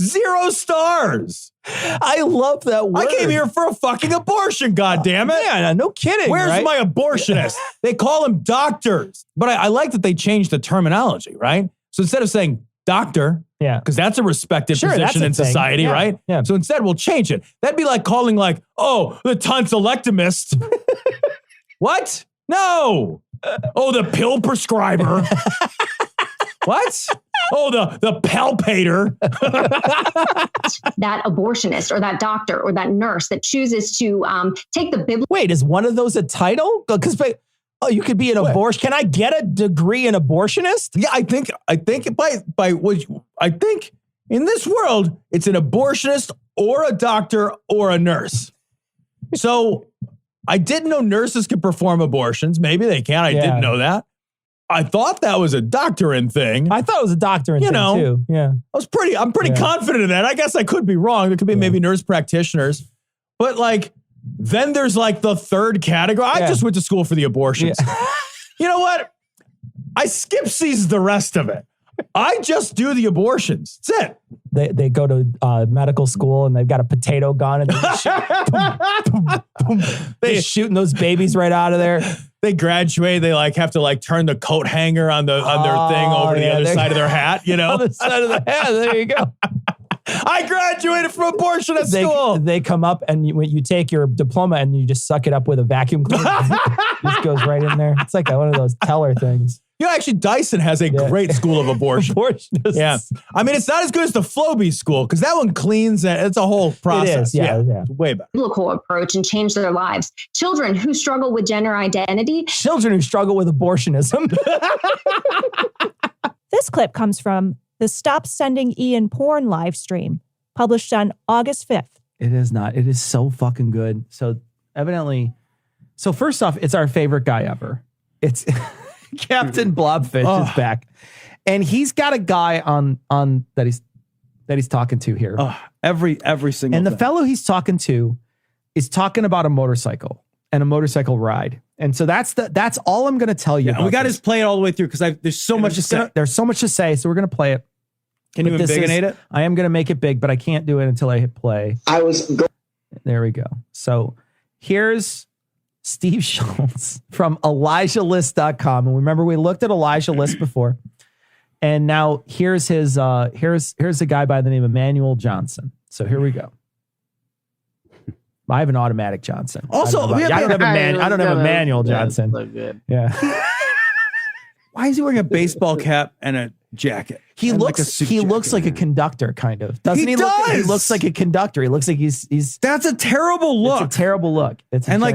0 stars. I love that word. I came here for a fucking abortion, goddammit. Yeah, no kidding. Where's my abortionist? They call them doctors. But I like that they changed the terminology, right? So instead of saying doctor. Yeah. Because that's a respected position in society, right? Yeah. So instead, we'll change it. That'd be like calling the tonsillectomist. What? No. Oh, the pill prescriber. What? Oh, the palpator. That abortionist or that doctor or that nurse that chooses to take the biblical. Wait, is one of those a title? Because you could be an abortion. Can I get a degree in abortionist? Yeah, I think in this world, it's an abortionist or a doctor or a nurse. So I didn't know nurses could perform abortions. Maybe they can. I didn't know that. I thought that was a doctoring thing. I thought it was a doctoring thing too. Yeah. I'm pretty confident in that. I guess I could be wrong. There could be maybe nurse practitioners. But then there's the third category. I just went to school for the abortions. Yeah. You know what? I skip sees the rest of it. I just do the abortions. That's it. They go to medical school and they've got a potato gun and they're shooting those babies right out of there. They graduate. They have to turn the coat hanger on their thing over to the other side of their hat. Other side of the hat. There you go. I graduated from abortionist school. They come up and when you take your diploma and you just suck it up with a vacuum cleaner. It just goes right in there. It's like one of those teller things. Actually, Dyson has a great school of abortion. Abortionists. Yeah. I mean, it's not as good as the Floby school because that one cleans and it's a whole process. It is, yeah. It's way better. Biblical approach and change their lives. Children who struggle with gender identity. Children who struggle with abortionism. This clip comes from the Stop Sending Ian Porn live stream, published on August 5th. It is not. It is so fucking good. So first off, it's our favorite guy ever. It's Captain Blobfish is back. And he's got a guy on that he's talking to here. Every single And the thing. fellow he's talking to is talking about a motorcycle and a motorcycle ride. And so that's all I'm going to tell you. Yeah, we got to play it all the way through because there's so much to say. There's so much to say, so we're going to play it. Can you embiggenate it? I am going to make it big, but I can't do it until I hit play. There we go. So here's Steve Schultz from ElijahList.com. And remember, we looked at Elijah List before. And now here's here's a guy by the name of Manuel Johnson. So here we go. I have an automatic Johnson. Also, I don't have a Manuel Johnson. Yeah. Why is he wearing a baseball cap and a jacket? He looks like a conductor, kind of. Doesn't he? He looks like a conductor. He looks like he's. That's a terrible look. It's a terrible look.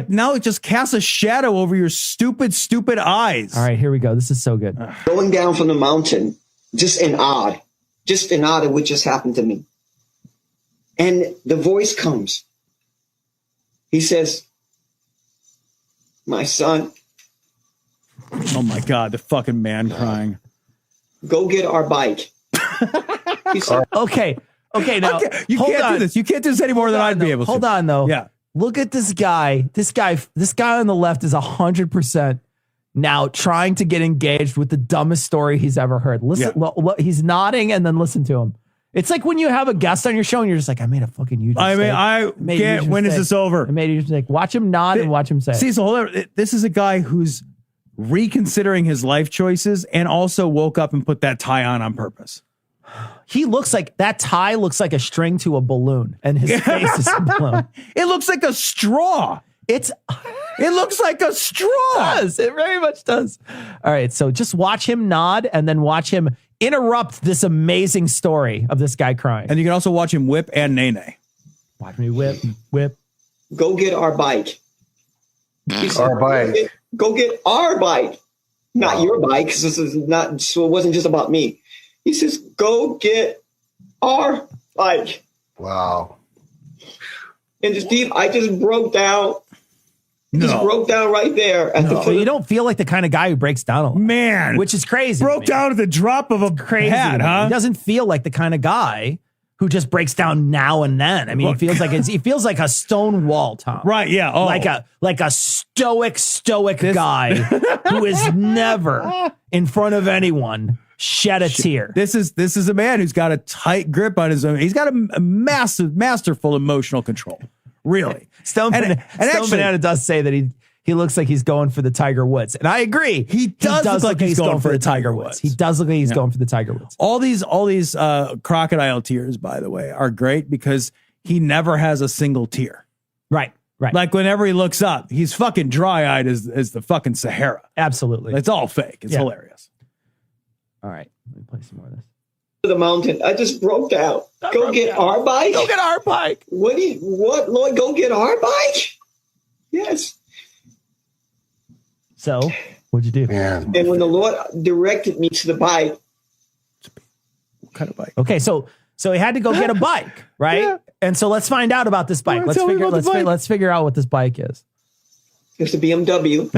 Now it just casts a shadow over your stupid eyes. All right, here we go. This is so good. Going down from the mountain, just an odd of what just happened to me. And the voice comes. He says, "My son." Oh my God, the fucking man crying. Go get our bike. He said, okay. Now you can't do this. You can't do this any more than I'd be able to. Hold on, though. Yeah. Look at this guy. This guy on the left is 100% now trying to get engaged with the dumbest story he's ever heard. Listen, he's nodding and then listen to him. It's like when you have a guest on your show and you're just like, I made a fucking huge mistake. When is this over? I made a huge mistake. Watch him nod and watch him say. See, so this is a guy who's reconsidering his life choices and also woke up and put that tie on purpose. He looks like that tie looks like a string to a balloon and his face is a balloon. It looks like a straw. It looks like a straw. It does. It very much does. All right. So just watch him nod and then watch him interrupt this amazing story of this guy crying. And you can also watch him whip and nay. Watch me whip. go get our bike. He said, our bike. Go get our bike. Not your bike, because this is not, so it wasn't just about me. He says, go get our bike. Wow. And Steve, I just broke down. Just broke down right there. You don't feel like the kind of guy who breaks down a lot. Man. Which is crazy. Broke down at the drop of a hat, huh? He doesn't feel like the kind of guy who just breaks down now and then. I mean, he feels like a stone wall, Tom. Right, yeah. Oh. Like a stoic guy who is never in front of anyone shed a tear. This is a man who's got a tight grip on his own. He's got a masterful emotional control. Really. Stone Banana does say that He looks like he's going for the Tiger Woods. And I agree. He does look like he's going for the Tiger Woods. He does look like he's going for the Tiger Woods. All these crocodile tears, by the way, are great because he never has a single tear. Right. Like whenever he looks up, he's fucking dry-eyed as the fucking Sahara. Absolutely. It's all fake. It's hilarious. All right. Let me play some more of this. The mountain. I just broke down. Go get our bike. Go get our bike. What, Lord? Go get our bike? Yes. So, what'd you do? And when the Lord directed me to the bike. What kind of bike? Okay, so he had to go get a bike, right? Yeah. And so let's find out about this bike. Let's figure out what this bike is. It's a BMW.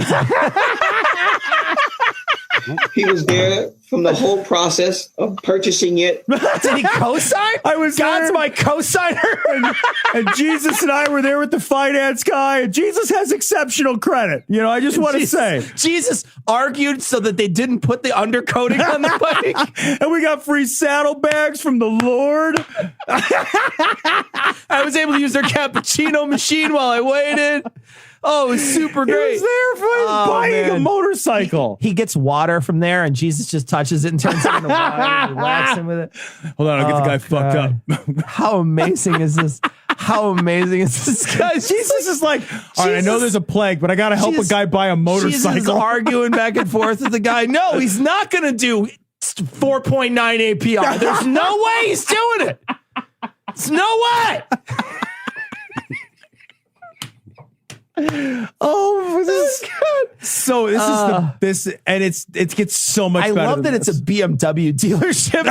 He was there from the whole process of purchasing it. Did he co-sign? I was God's there. my co-signer. and Jesus and I were there with the finance guy. And Jesus has exceptional credit. You know, I just want to say. Jesus argued so that they didn't put the undercoating on the bike. And we got free saddlebags from the Lord. I was able to use their cappuccino machine while I waited. Oh, it was super great. He was there for his buying a motorcycle. He gets water from there, and Jesus just touches it and turns it into water and relaxes him with it. Hold on, I'll get the guy fucked up. How amazing is this? How amazing is this guy? Jesus is like, all right, I know there's a plague, but I got to help a guy buy a motorcycle. Jesus is arguing back and forth with the guy. No, he's not going to do 4.9 APR. There's no way he's doing it. There's no way. Oh, this is good. So this is and it gets so much better. I love that it's a BMW dealership.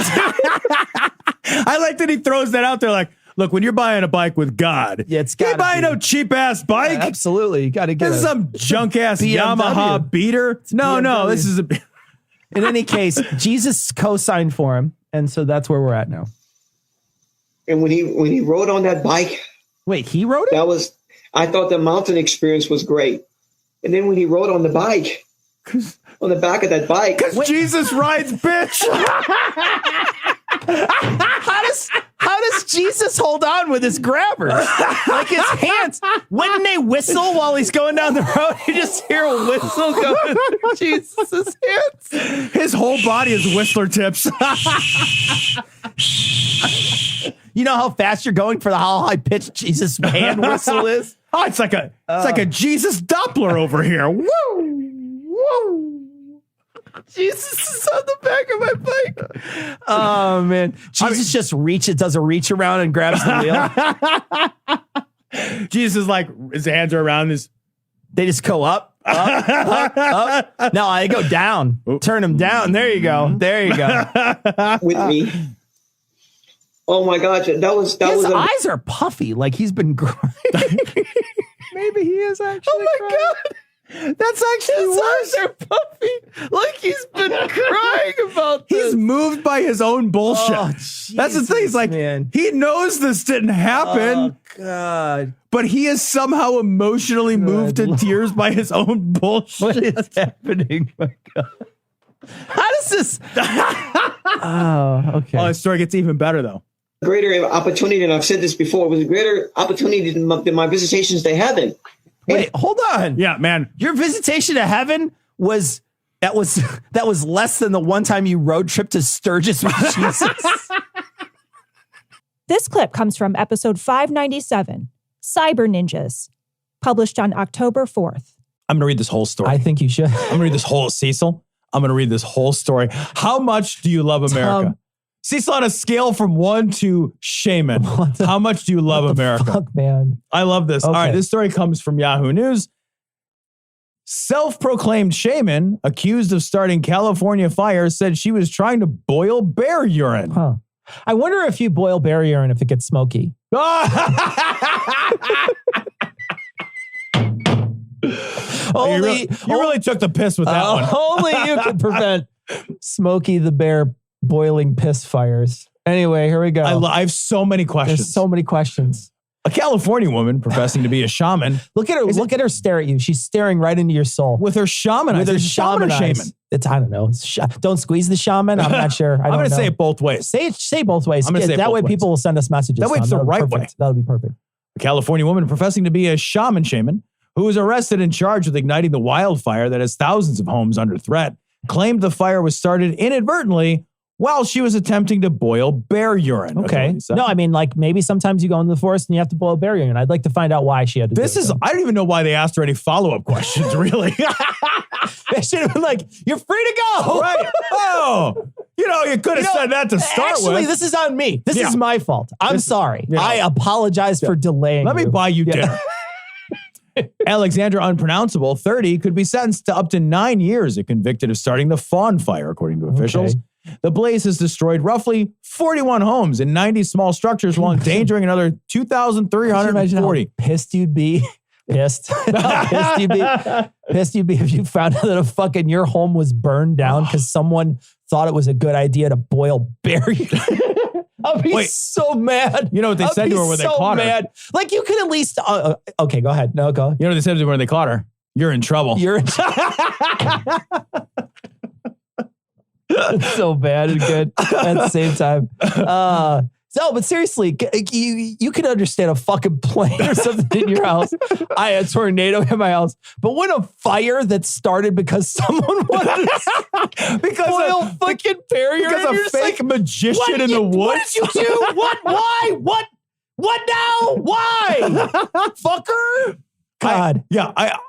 I like that he throws that out there like, look, when you're buying a bike with God, you ain't buying no cheap ass bike. Yeah, absolutely. You got to get some junk ass Yamaha beater. No, this is a In any case, Jesus co-signed for him, and so that's where we're at now. And when he rode on that bike, wait, he rode it? I thought the mountain experience was great. And then when he rode on the bike, on the back of that bike. Because Jesus rides, bitch. How does Jesus hold on with his grabbers? Like his hands. Wouldn't they whistle while he's going down the road? You just hear a whistle going through Jesus' hands. His whole body is whistler tips. You know how fast you're going for how high pitched Jesus' hand whistle is? Oh, it's like a Jesus Doppler over here. Woo! Woo! Jesus is on the back of my bike. Oh man. Jesus just does a reach around and grabs the wheel. Jesus is like, his hands are around his. They just go up. No, I go down. Turn him down. There you go. There you go. With me. Oh my God, that was his eyes are puffy, like he's been crying. Maybe he is actually. Oh my God, that's actually his eyes are puffy, like he's been crying about this. He's moved by his own bullshit. Oh, Jesus, that's the thing. He's like, man. He knows this didn't happen. Oh God. But he is somehow emotionally moved to tears by his own bullshit. What is happening? My God. How does this? Oh, okay. Oh, the story gets even better though. Greater opportunity, and I've said this before, it was a greater opportunity than my visitations to heaven. Wait, hold on. Yeah, man. Your visitation to heaven was less than the one time you road trip to Sturgis with Jesus. This clip comes from episode 597, Cyber Ninjas, published on October 4th. I'm going to read this whole story. I think you should. I'm going to read this whole, Cecil. I'm going to read this whole story. How much do you love America? Cecil, on a scale from 1 to Shaman, how much do you love America? Fuck, man. I love this. Okay. All right, this story comes from Yahoo News. Self-proclaimed shaman accused of starting California fire said she was trying to boil bear urine. Huh. I wonder if you boil bear urine if it gets smoky. You really took the piss with that one. Only you can prevent Smokey the Bear boiling piss fires. Anyway, here we go. I have so many questions. There's so many questions. A California woman professing to be a shaman. Look at her. Look at her stare at you. She's staring right into your soul with her shaman. With her shaman shaman. It's I don't know. Don't squeeze the shaman. I'm not sure. I'm going to say it both ways. Say both ways. I'm going to say that way. Ways. People will send us messages. That way it's the right way. That'll be perfect. A California woman professing to be a shaman who was arrested and charged with igniting the wildfire that has thousands of homes under threat, claimed the fire was started inadvertently while she was attempting to boil bear urine. Okay. No, I mean, like maybe sometimes you go into the forest and you have to boil bear urine. I'd like to find out why she had to do it. I don't even know why they asked her any follow-up questions, really. They should have been like, you're free to go. Right. Oh, you could have said that to start with. Actually, this is on me. This is my fault. I'm sorry. I apologize for delaying. Let me buy you dinner. Alexandra Unpronounceable, 30, could be sentenced to up to 9 years if convicted of starting the Fawn Fire, according to officials. The blaze has destroyed roughly 41 homes and 90 small structures while endangering another 2,340. Pissed you'd be. Pissed. Pissed you'd be if you found out that your home was burned down because someone thought it was a good idea to boil bear urine. I'll be so mad. You know what they said to her when they caught her? Like you could at least. Okay, go ahead. No, go. You know what they said to her when they caught her? You're in trouble. You're in trouble. It's so bad and good at the same time. But seriously, you can understand a fucking plane or something in your house. I had a tornado in my house. But when a fire that started because someone wanted to boil fucking bear urine. Because a fake magician in the woods. What did you do? What? Why? What now? Why? Fucker. God.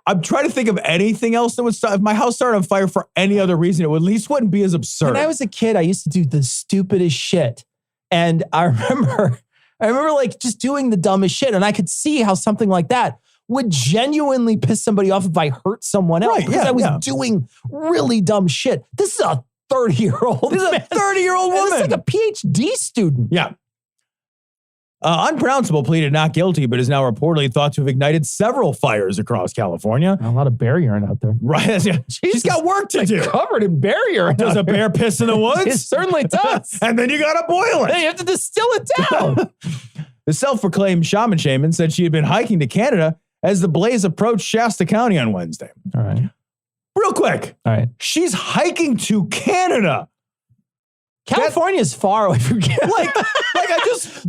I'm trying to think of anything else that would start. If my house started on fire for any other reason, it would at least wouldn't be as absurd. When I was a kid, I used to do the stupidest shit. And I remember like just doing the dumbest shit. And I could see how something like that would genuinely piss somebody off if I hurt someone else. Because I was doing really dumb shit. This is a 30-year-old. This is a 30-year-old woman. This is like a PhD student. Yeah. Unpronounceable pleaded not guilty, but is now reportedly thought to have ignited several fires across California. A lot of bear urine out there. Right. She's got work to do. Covered in bear urine. Does a bear piss in the woods? It certainly does. And then you got to boil it. You have to distill it down. The self-proclaimed shaman said she had been hiking to Canada as the blaze approached Shasta County on Wednesday. All right. Real quick. All right. She's hiking to Canada. California is far away from Canada.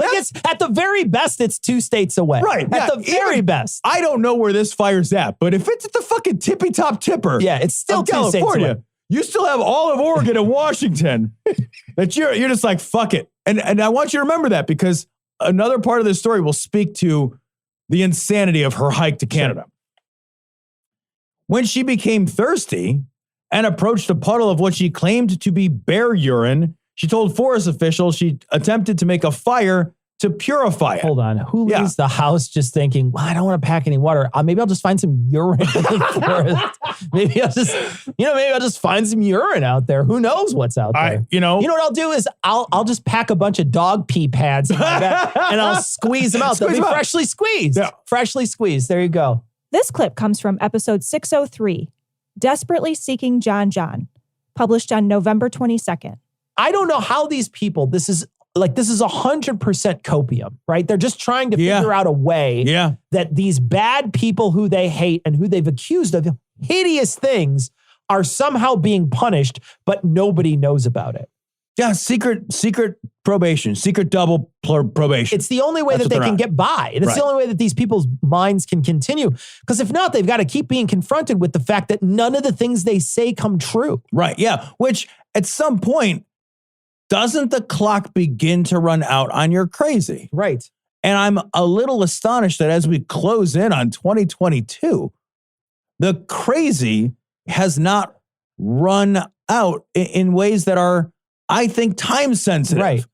It's at the very best, it's 2 states away. Right. At the very best. I don't know where this fire's at, but if it's at the fucking tippy top tipper. Yeah, it's still 2 states away. You still have all of Oregon and Washington that you're just like, fuck it. And I want you to remember that because another part of this story will speak to the insanity of her hike to Canada. Sure. When she became thirsty and approached a puddle of what she claimed to be bear urine, she told forest officials she attempted to make a fire to purify it. Hold on. Who leaves the house just thinking, well, I don't want to pack any water. Maybe I'll just find some urine in the forest. Maybe I'll just find some urine out there. Who knows what's out there? You know what I'll do is I'll just pack a bunch of dog pee pads in my bag and I'll squeeze them out. They'll be freshly squeezed. Yeah. Freshly squeezed. There you go. This clip comes from episode 603, Desperately Seeking John, published on November 22nd. I don't know how these people, this is 100% copium, right? They're just trying to figure out a way that these bad people who they hate and who they've accused of hideous things are somehow being punished, but nobody knows about it. Yeah, secret probation, secret double probation. It's the only way that they can get by. It's the only way that these people's minds can continue. Because if not, they've got to keep being confronted with the fact that none of the things they say come true. Right, yeah. Which at some point, doesn't the clock begin to run out on your crazy? Right. And I'm a little astonished that as we close in on 2022, the crazy has not run out in ways that are, I think, time sensitive. Right.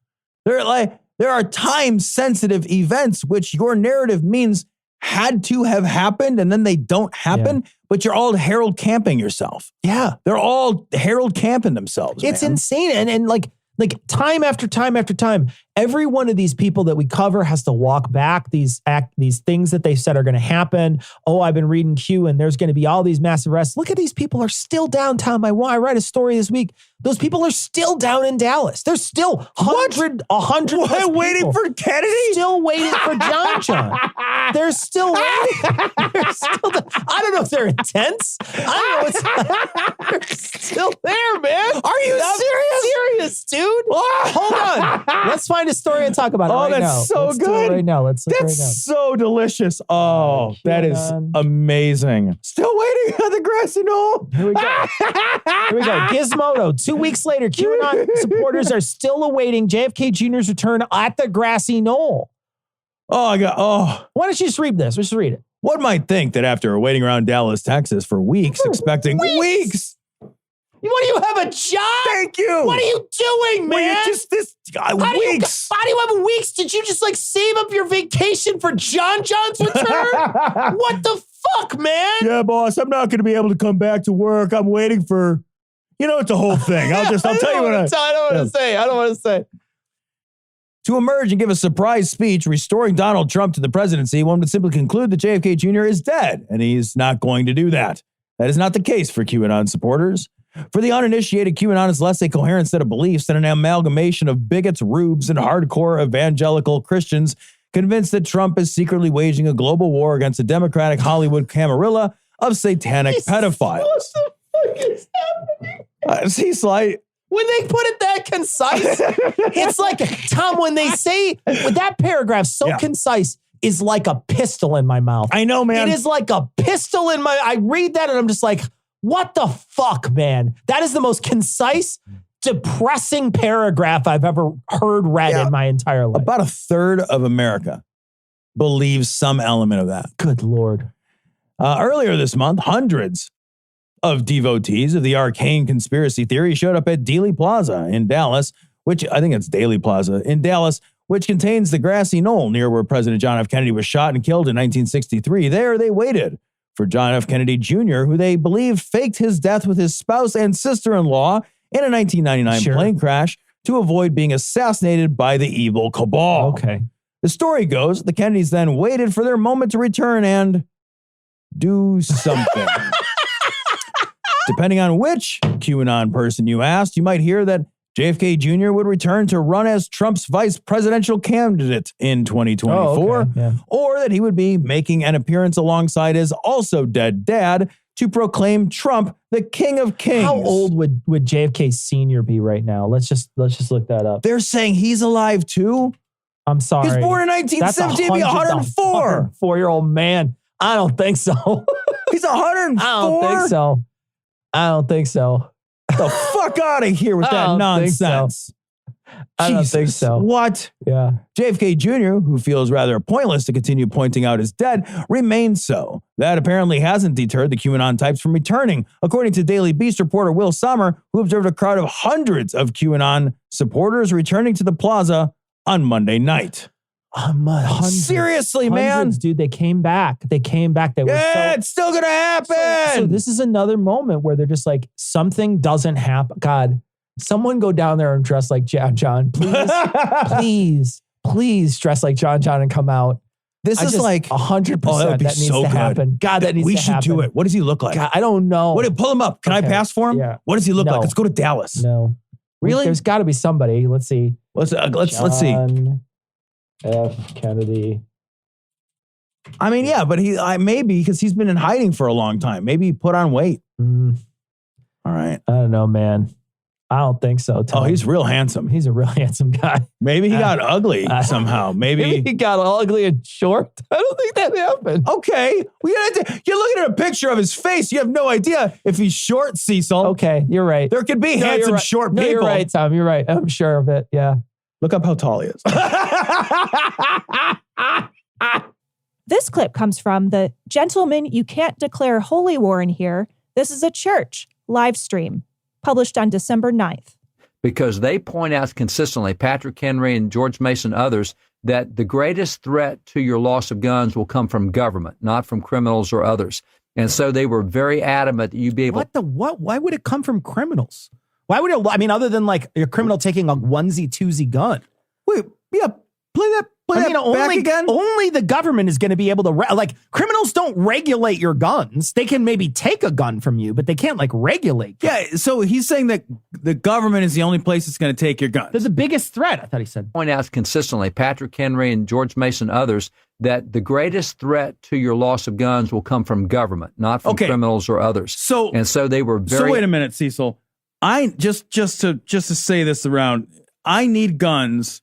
There are time sensitive events which your narrative means had to have happened and then they don't happen, but you're all Harold camping yourself. Yeah. They're all Harold camping themselves. It's insane. And like time after time after time, every one of these people that we cover has to walk back these things that they said are going to happen. Oh, I've been reading Q and there's going to be all these massive arrests. Look at these people are still downtown. I write a story this week. Those people are still down in Dallas. They're still 100 plus waiting for Kennedy? Still waiting for John. They're still waiting. I don't know if they're intense. I don't know. They're still there, man. Are you serious, dude? Hold on. Let's find a story and talk about it right now. That's so Let's good. do it right now. Let's look right now. That's so delicious. Oh, that is amazing. Still waiting on the grassy knoll. Here we go. Here we go. Gizmodo. 2 weeks later, QAnon supporters are still awaiting JFK Jr.'s return at the grassy knoll. Oh, Why don't you just read this? Let's just read it. One might think that after waiting around Dallas, Texas for weeks, expecting weeks. What do you have a job? Thank you. What are you doing, man? Well, weeks. How do you have weeks? Did you just save up your vacation for John's return? What the fuck, man? Yeah, boss, I'm not going to be able to come back to work. I'm waiting for, it's a whole thing. I'll tell you what I don't want to say. To emerge and give a surprise speech restoring Donald Trump to the presidency, one would simply conclude that JFK Jr. is dead, and he's not going to do that. That is not the case for QAnon supporters. For the uninitiated, QAnon is less a coherent set of beliefs than an amalgamation of bigots, rubes, and hardcore evangelical Christians convinced that Trump is secretly waging a global war against the Democratic Hollywood camarilla of satanic pedophiles. What the fuck is happening? He's like... When they put it that concise, it's like, Tom, when they say, with that paragraph so concise, is like a pistol in my mouth. I know, man. It is like a pistol in my, I read that and I'm just like, what the fuck, man? That is the most concise, depressing paragraph I've ever read in my entire life. About a third of America believes some element of that. Good Lord. Earlier this month, hundreds of devotees of the arcane conspiracy theory showed up at Dealey Plaza in Dallas, which I think it's Daley Plaza in Dallas, which contains the grassy knoll near where President John F. Kennedy was shot and killed in 1963. There they waited for John F. Kennedy Jr., who they believe faked his death with his spouse and sister-in-law in a 1999 plane crash to avoid being assassinated by the evil cabal. Okay. The story goes, the Kennedys then waited for their moment to return and do something. Depending on which QAnon person you asked, you might hear that JFK Jr. would return to run as Trump's vice presidential candidate in 2024, or that he would be making an appearance alongside his also dead dad to proclaim Trump the king of kings. How old would JFK Sr. be right now? Let's just look that up. They're saying he's alive too? I'm sorry. He's born in 1917, he'd be 104. 4-year-old man. I don't think so. He's 104? I don't think so. Get the fuck out of here with that nonsense. I don't think so. What? Yeah. JFK Jr., who feels rather pointless to continue pointing out his dead, remains so. That apparently hasn't deterred the QAnon types from returning, according to Daily Beast reporter Will Sommer, who observed a crowd of hundreds of QAnon supporters returning to the plaza on Monday night. Seriously, man. Dude, they came back. They were it's still going to happen. So this is another moment where they're just like, something doesn't happen. God, someone go down there and dress like John. Please dress like John and come out. This is like 100%. That needs to happen. God, that needs to happen. We should do it. What does he look like? God, I don't know. Pull him up. Can I pass for him? Yeah. What does he look like? Let's go to Dallas. No. Really? There's got to be somebody. Let's see. Let's see. F. Kennedy. I mean, yeah, but maybe because he's been in hiding for a long time. Maybe he put on weight. All right. I don't know, man. I don't think so, Tom. Oh, he's real handsome. He's a real handsome guy. Maybe he got ugly somehow. Maybe he got ugly and short. I don't think that happened. Okay. You're looking at a picture of his face. You have no idea if he's short, Cecil. Okay, you're right. There could be handsome, short people. You're right, Tom. You're right. I'm sure of it. Yeah. Look up how tall he is. This clip comes from the Gentlemen, You Can't Declare Holy War in Here. This is a church live stream published on December 9th. Because they point out consistently, Patrick Henry and George Mason, others, that the greatest threat to your loss of guns will come from government, not from criminals or others. And so they were very adamant that you'd be able... What? Why would it come from criminals? Why would it, other than like a criminal taking a onesie-twosie gun? Wait, yeah, play that I mean, only the government is going to be able to criminals don't regulate your guns. They can maybe take a gun from you, but they can't regulate guns. Yeah, so he's saying that the government is the only place that's going to take your guns. They're the biggest threat, I thought he said. Point out consistently, Patrick Henry and George Mason, others, that the greatest threat to your loss of guns will come from government, not from criminals or others. So they were very. So wait a minute, Cecil. I just to say this around. I need guns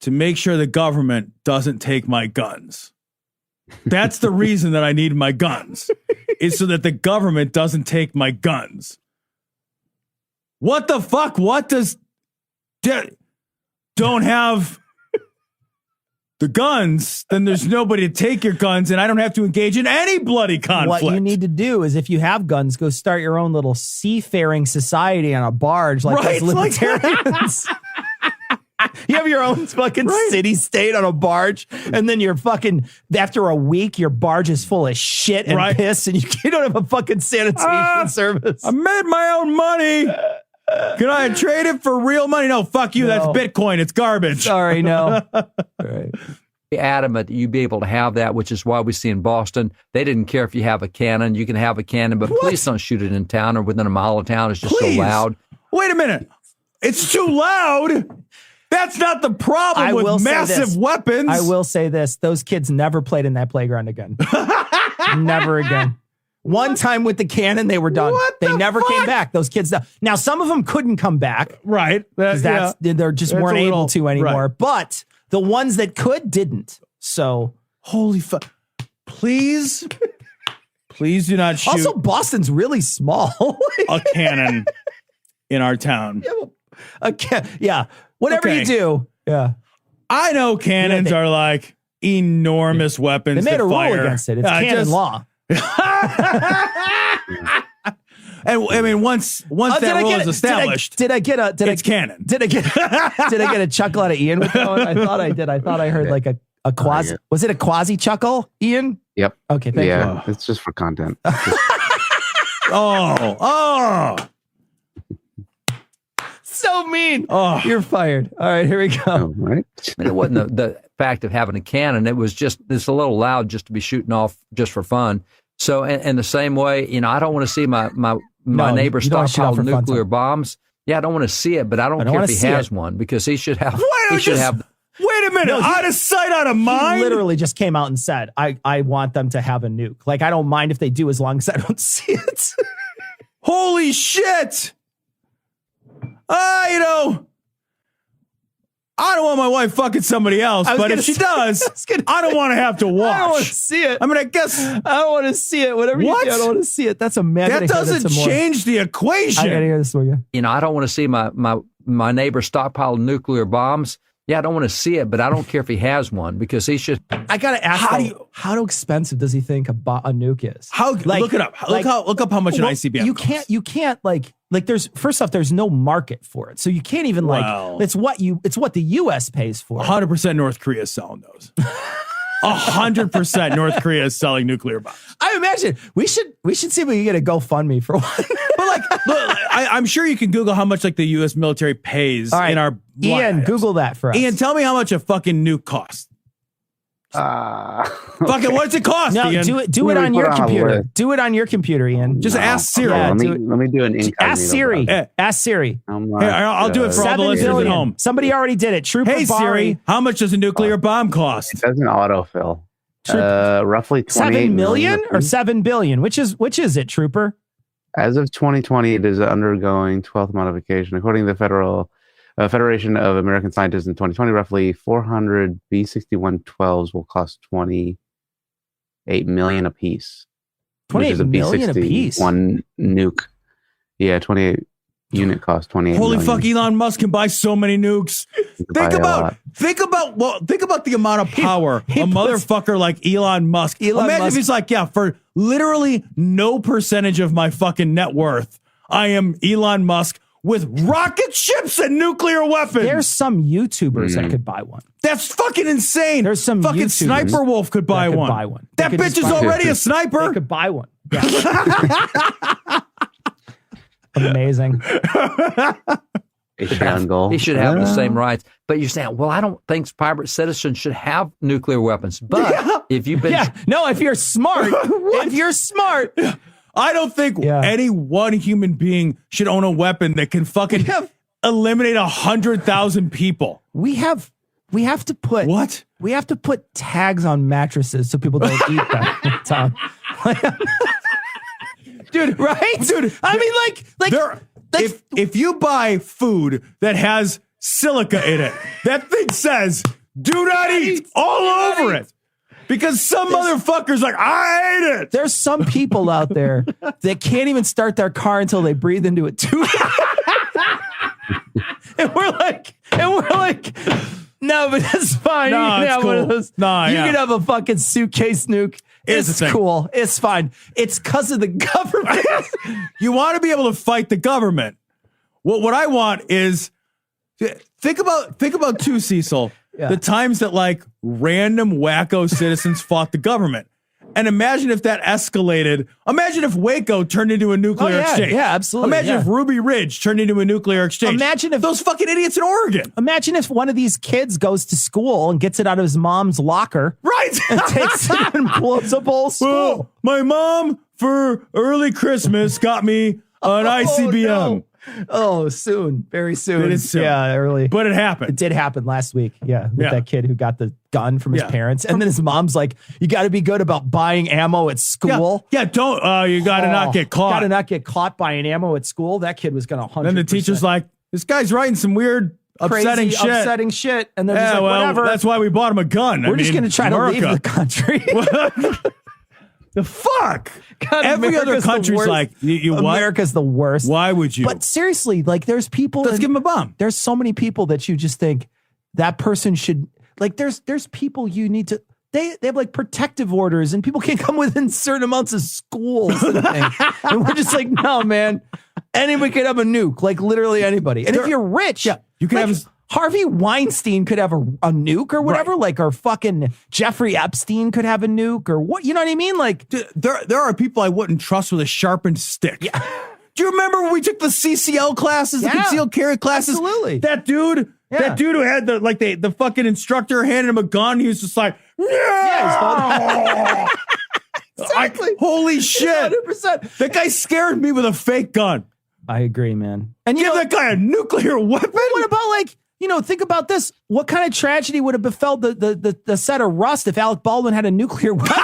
to make sure the government doesn't take my guns. That's the reason that I need my guns, is so that the government doesn't take my guns. What the fuck? What does don't have the guns? Then there's nobody to take your guns, and I don't have to engage in any bloody conflict. What you need to do is, if you have guns, go start your own little seafaring society on a barge like those libertarians. You have your own fucking city state on a barge, and then you're fucking, after a week, your barge is full of shit and piss, and you don't have a fucking sanitation service. I made my own money. Can I trade it for real money? No, fuck you. No. That's Bitcoin. It's garbage. Sorry, no. Right. Adamant that you'd be able to have that, which is why we see in Boston, they didn't care if you have a cannon. You can have a cannon, but please don't shoot it in town or within a mile of town. It's just so loud. Wait a minute. It's too loud. That's not the problem with massive weapons. I will say this. Those kids never played in that playground again. Never again. One time with the cannon, they were done. They never came back. Those kids. Now, some of them couldn't come back. Right. They just weren't able to anymore. Right. But the ones that could didn't. So. Holy fuck. Please do not shoot. Also, Boston's really small. A cannon in our town. Yeah. Whatever you do. Yeah. I know cannons are like enormous weapons. They made a rule against it. It's canon law. And I mean, once that rule is established, it's canon. Did I get a chuckle out of Ian with that one? I thought I did. I thought I heard like a quasi. Was it a quasi chuckle, Ian? Yep. Okay. Thank you. It's just for content. Oh. So mean. Oh, you're fired. All right, here we go. Oh, right. And it wasn't the fact of having a cannon. It was just, it's a little loud just to be shooting off just for fun. So in the same way, I don't want to see my neighbor stockpile nuclear bombs. Yeah, I don't want to see it, but I don't care if he has one, because he should have. Wait a minute. Out of sight, out of mind? He literally just came out and said, I want them to have a nuke. Like, I don't mind if they do, as long as I don't see it. Holy shit. I don't want my wife fucking somebody else, but if she does, I don't want to have to watch. I don't want to see it. I mean, I guess I don't want to see it. Whatever you do, I don't want to see it. That's a man. That doesn't change the equation. I gotta hear this one. I don't want to see my neighbor stockpile nuclear bombs. Yeah, I don't want to see it, but I don't care if he has one, because he should. I gotta ask, how expensive does he think a nuke is? Look it up. Look up how much an ICBM costs. You can't there's, first off, there's no market for it, so you can't even it's what the U.S. pays for. 100% North Korea is selling those. 100% North Korea is selling nuclear bombs. I imagine we should see if we can get a GoFundMe for one. But look, I'm sure you can Google how much the U.S. military pays in our. Ian, Google that for us. Ian, tell me how much a fucking nuke costs. Fucking, what's it cost? No, Ian? do it on your computer. Do it on your computer, Ian. Just ask Siri. Let me do an incognito. Ask Siri. Ask Siri. I'll do it for all the listeners at home. Somebody already did it. Trooper Hey Siri, how much does a nuclear bomb cost? It doesn't autofill. Roughly 7 million or 7 billion. Which is it, Trooper? As of 2020, it is undergoing 12th modification. According to the Federation of American Scientists in 2020, roughly 400 B-61-12s will cost $28 million apiece. 28 million apiece? One nuke. Yeah, 28 unit cost 28 Holy million. fuck, Elon Musk can buy so many nukes. Think about the amount of power a motherfucker like Elon Musk. Imagine if he's like, for literally no percentage of my fucking net worth, I am Elon Musk with rocket ships and nuclear weapons. There's some YouTubers that could buy one. That's fucking insane. There's some fucking YouTubers Sniper Wolf could buy one. That bitch is already a sniper. They could buy one. Yeah. Amazing. He should have the same rights. But you're saying, well, I don't think private citizens should have nuclear weapons. But if you've been... No, if you're smart. If you're smart. I don't think any one human being should own a weapon that can fucking eliminate 100,000 people. We have to put... What? We have to put tags on mattresses so people don't eat them, Tom. Dude, right? Dude, I mean, if you buy food that has silica in it, that thing says, do not eat all over it. Because some motherfucker's like, I ate it. There's some people out there that can't even start their car until they breathe into it too. and we're like, no, but that's fine. No, you can have one of those. No, you can have a fucking suitcase nuke. It's cool. It's fine. It's because of the government. You want to be able to fight the government. What I want is think about too, Cecil. The times that like random wacko citizens fought the government. And imagine if that escalated. Imagine if Waco turned into a nuclear exchange. Yeah, absolutely. Imagine if Ruby Ridge turned into a nuclear exchange. Imagine if those fucking idiots in Oregon. Imagine if one of these kids goes to school and gets it out of his mom's locker. Right. And takes it and blows up whole school. Well, my mom for early Christmas got me an ICBM. No. Oh, soon. Very soon. It is soon. Yeah, early. But it happened. It did happen last week. Yeah. With that kid who got the gun from his parents. And then his mom's like, you got to be good about buying ammo at school. Yeah, don't. You got to not get caught. Got to not get caught buying ammo at school. That kid was going to 100%. Then the teacher's like, this guy's writing some weird, upsetting shit. And they're just like, whatever. That's why we bought him a gun. We're just going to try to leave the country. The fuck? God, every America's other country's like, you what? America's the worst. Why would you? But seriously, like there's people. Let's give them a bomb. There's so many people that you just think that person should, like there's people you need to, they have like protective orders and people can't come within certain amounts of schools. And we're just like, no, man, anybody could have a nuke, like literally anybody. And if you're rich, you can have Harvey Weinstein could have a nuke or whatever, like, or fucking Jeffrey Epstein could have a nuke or what, you know what I mean? Like, there are people I wouldn't trust with a sharpened stick. Yeah. Do you remember when we took the CCL classes, the concealed carry classes? Absolutely. That dude who had the fucking instructor handed him a gun, he was just like, yeah. Exactly. Holy shit. 100%. That guy scared me with a fake gun. I agree, man. And give that guy a nuclear weapon? What about like, think about this. What kind of tragedy would have befell the set of Rust if Alec Baldwin had a nuclear weapon?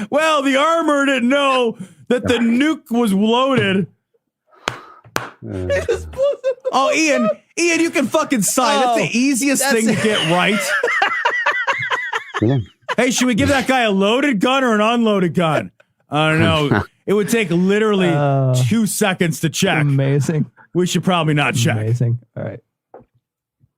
Well, the armor didn't know that the nuke was loaded. Oh, Ian, you can fucking sign. That's the easiest thing to get right. Hey, should we give that guy a loaded gun or an unloaded gun? I don't know. It would take literally 2 seconds to check. Amazing. We should probably not check. Amazing. All right.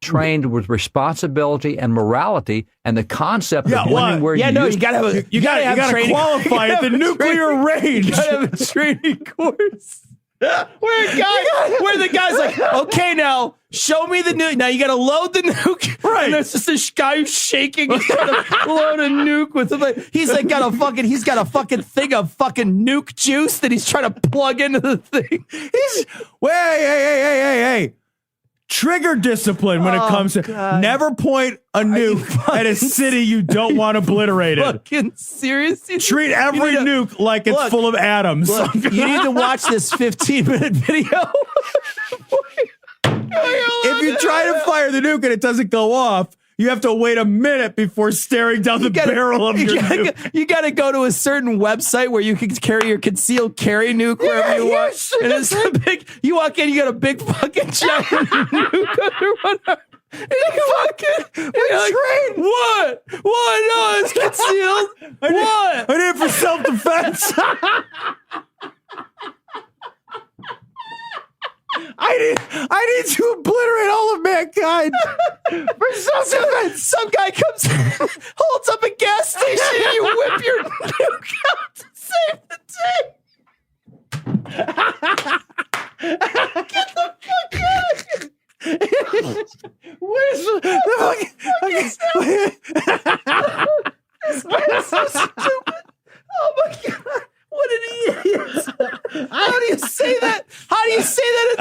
Trained with responsibility and morality and the concept of winning where you gotta have qualify at the nuclear range. You gotta have a training course. Where the guy's like, okay, now show me the nuke. Now you gotta load the nuke. Right. And there's just this guy who's shaking. He's trying to load a nuke with him. He's got a fucking thing of fucking nuke juice that he's trying to plug into the thing. Hey. Trigger discipline when it comes to never point a nuke at a city you don't want obliterated. Fucking seriously? Treat every nuke like it's full of atoms. Look, you need to watch this 15-minute video. If you try to fire the nuke and it doesn't go off, you have to wait a minute before staring down the barrel of your nuke. You got to go to a certain website where you can carry your concealed carry nuke wherever you want. And it's a big. You walk in, you got a big fucking giant nuke under one arm. Trained. What? No, it's concealed. What? I need it for self-defense. I need to obliterate all of mankind for self-defense. Some guy comes, holds up a gas station, and you whip your nuke out to save the day. Get the fuck out! What is the This guy's so stupid. Oh my god. What an idiot. How do you say that? How do you say that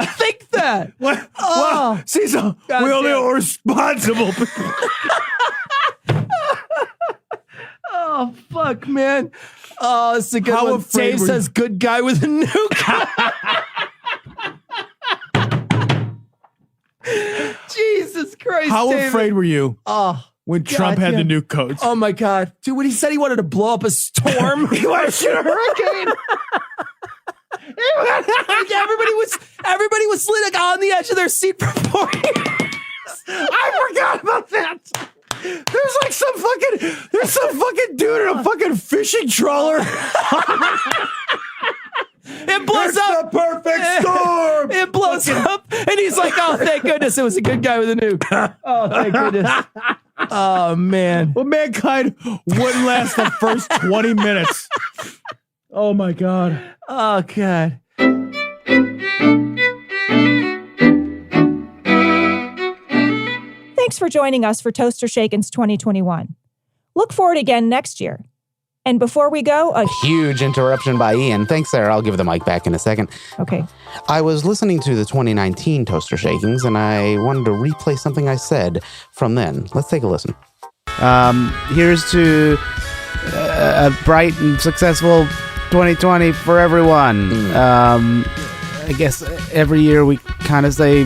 Well, see, so we only are responsible. Oh, fuck, man. Oh, it's a good How one. afraid Dave were says, good guy with a nuke. Jesus Christ, How David. afraid were you when Trump had the nuke codes? Oh, my God. Dude, when he said he wanted to blow up a storm. He wanted to shoot a hurricane. Everybody was like on the edge of their seat for 4 years. I forgot about that. There's like some fucking dude in a fucking fishing trawler. It blows up. The perfect storm. It blows up, and he's like, "Oh, thank goodness, it was a good guy with a nuke." Oh, thank goodness. Oh man. Well, mankind wouldn't last the first 20 minutes. Oh my God. Oh God. Thanks for joining us for Toaster Shakins 2021. Look forward again next year. And before we go, a Huge interruption by Ian. Thanks, Sarah. I'll give the mic back in a second. Okay. I was listening to the 2019 Toaster Shakings, and I wanted to replay something I said from then. Let's take a listen. Here's to a bright and successful 2020 for everyone. I guess every year we kind of say,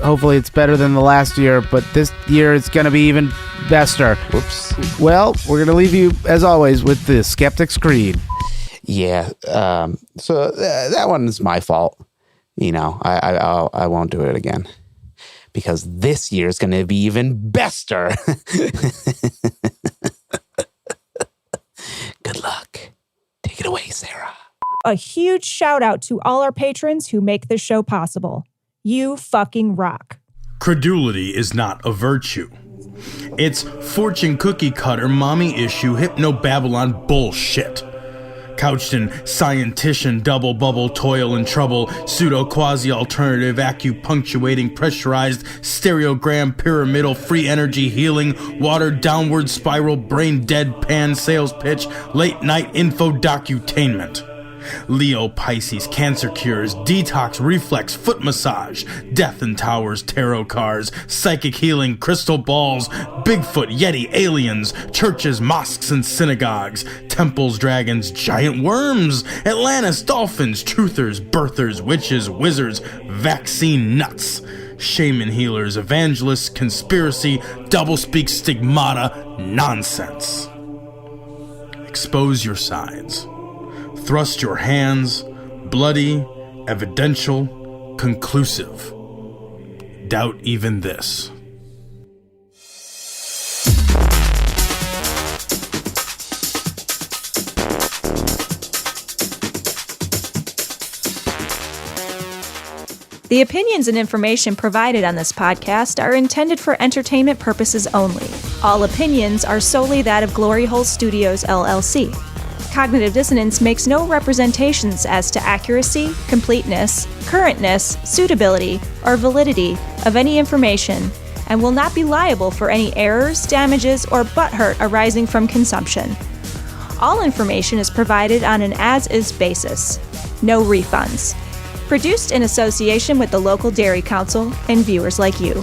hopefully it's better than the last year, but this year it's going to be even bester. Whoops. Well, we're going to leave you, as always, with the Skeptic's Creed. Yeah, so that one's my fault. You know, I won't do it again. Because this year's going to be even bester. Good luck. Take it away, Sarah. A huge shout out to all our patrons who make this show possible. You fucking rock. Credulity is not a virtue. It's fortune cookie cutter, mommy issue, hypno-Babylon bullshit. Couched in scientician, double bubble, toil and trouble, pseudo quasi alternative, acupunctuating, pressurized, stereogram, pyramidal, free energy healing, water downward spiral, brain deadpan sales pitch, late night info docutainment. Leo, Pisces, cancer cures, detox, reflex, foot massage, death in towers, tarot cards, psychic healing, crystal balls, Bigfoot, Yeti, aliens, churches, mosques and synagogues, temples, dragons, giant worms, Atlantis, dolphins, truthers, birthers, witches, wizards, vaccine nuts, shaman healers, evangelists, conspiracy, doublespeak, stigmata, nonsense. Expose your sides. Thrust your hands, bloody, evidential, conclusive. Doubt even this. The opinions and information provided on this podcast are intended for entertainment purposes only. All opinions are solely that of Glory Hole Studios, LLC. Cognitive Dissonance makes no representations as to accuracy, completeness, currentness, suitability, or validity of any information, and will not be liable for any errors, damages, or butthurt arising from consumption. All information is provided on an as-is basis. No refunds. Produced in association with the local Dairy Council and viewers like you.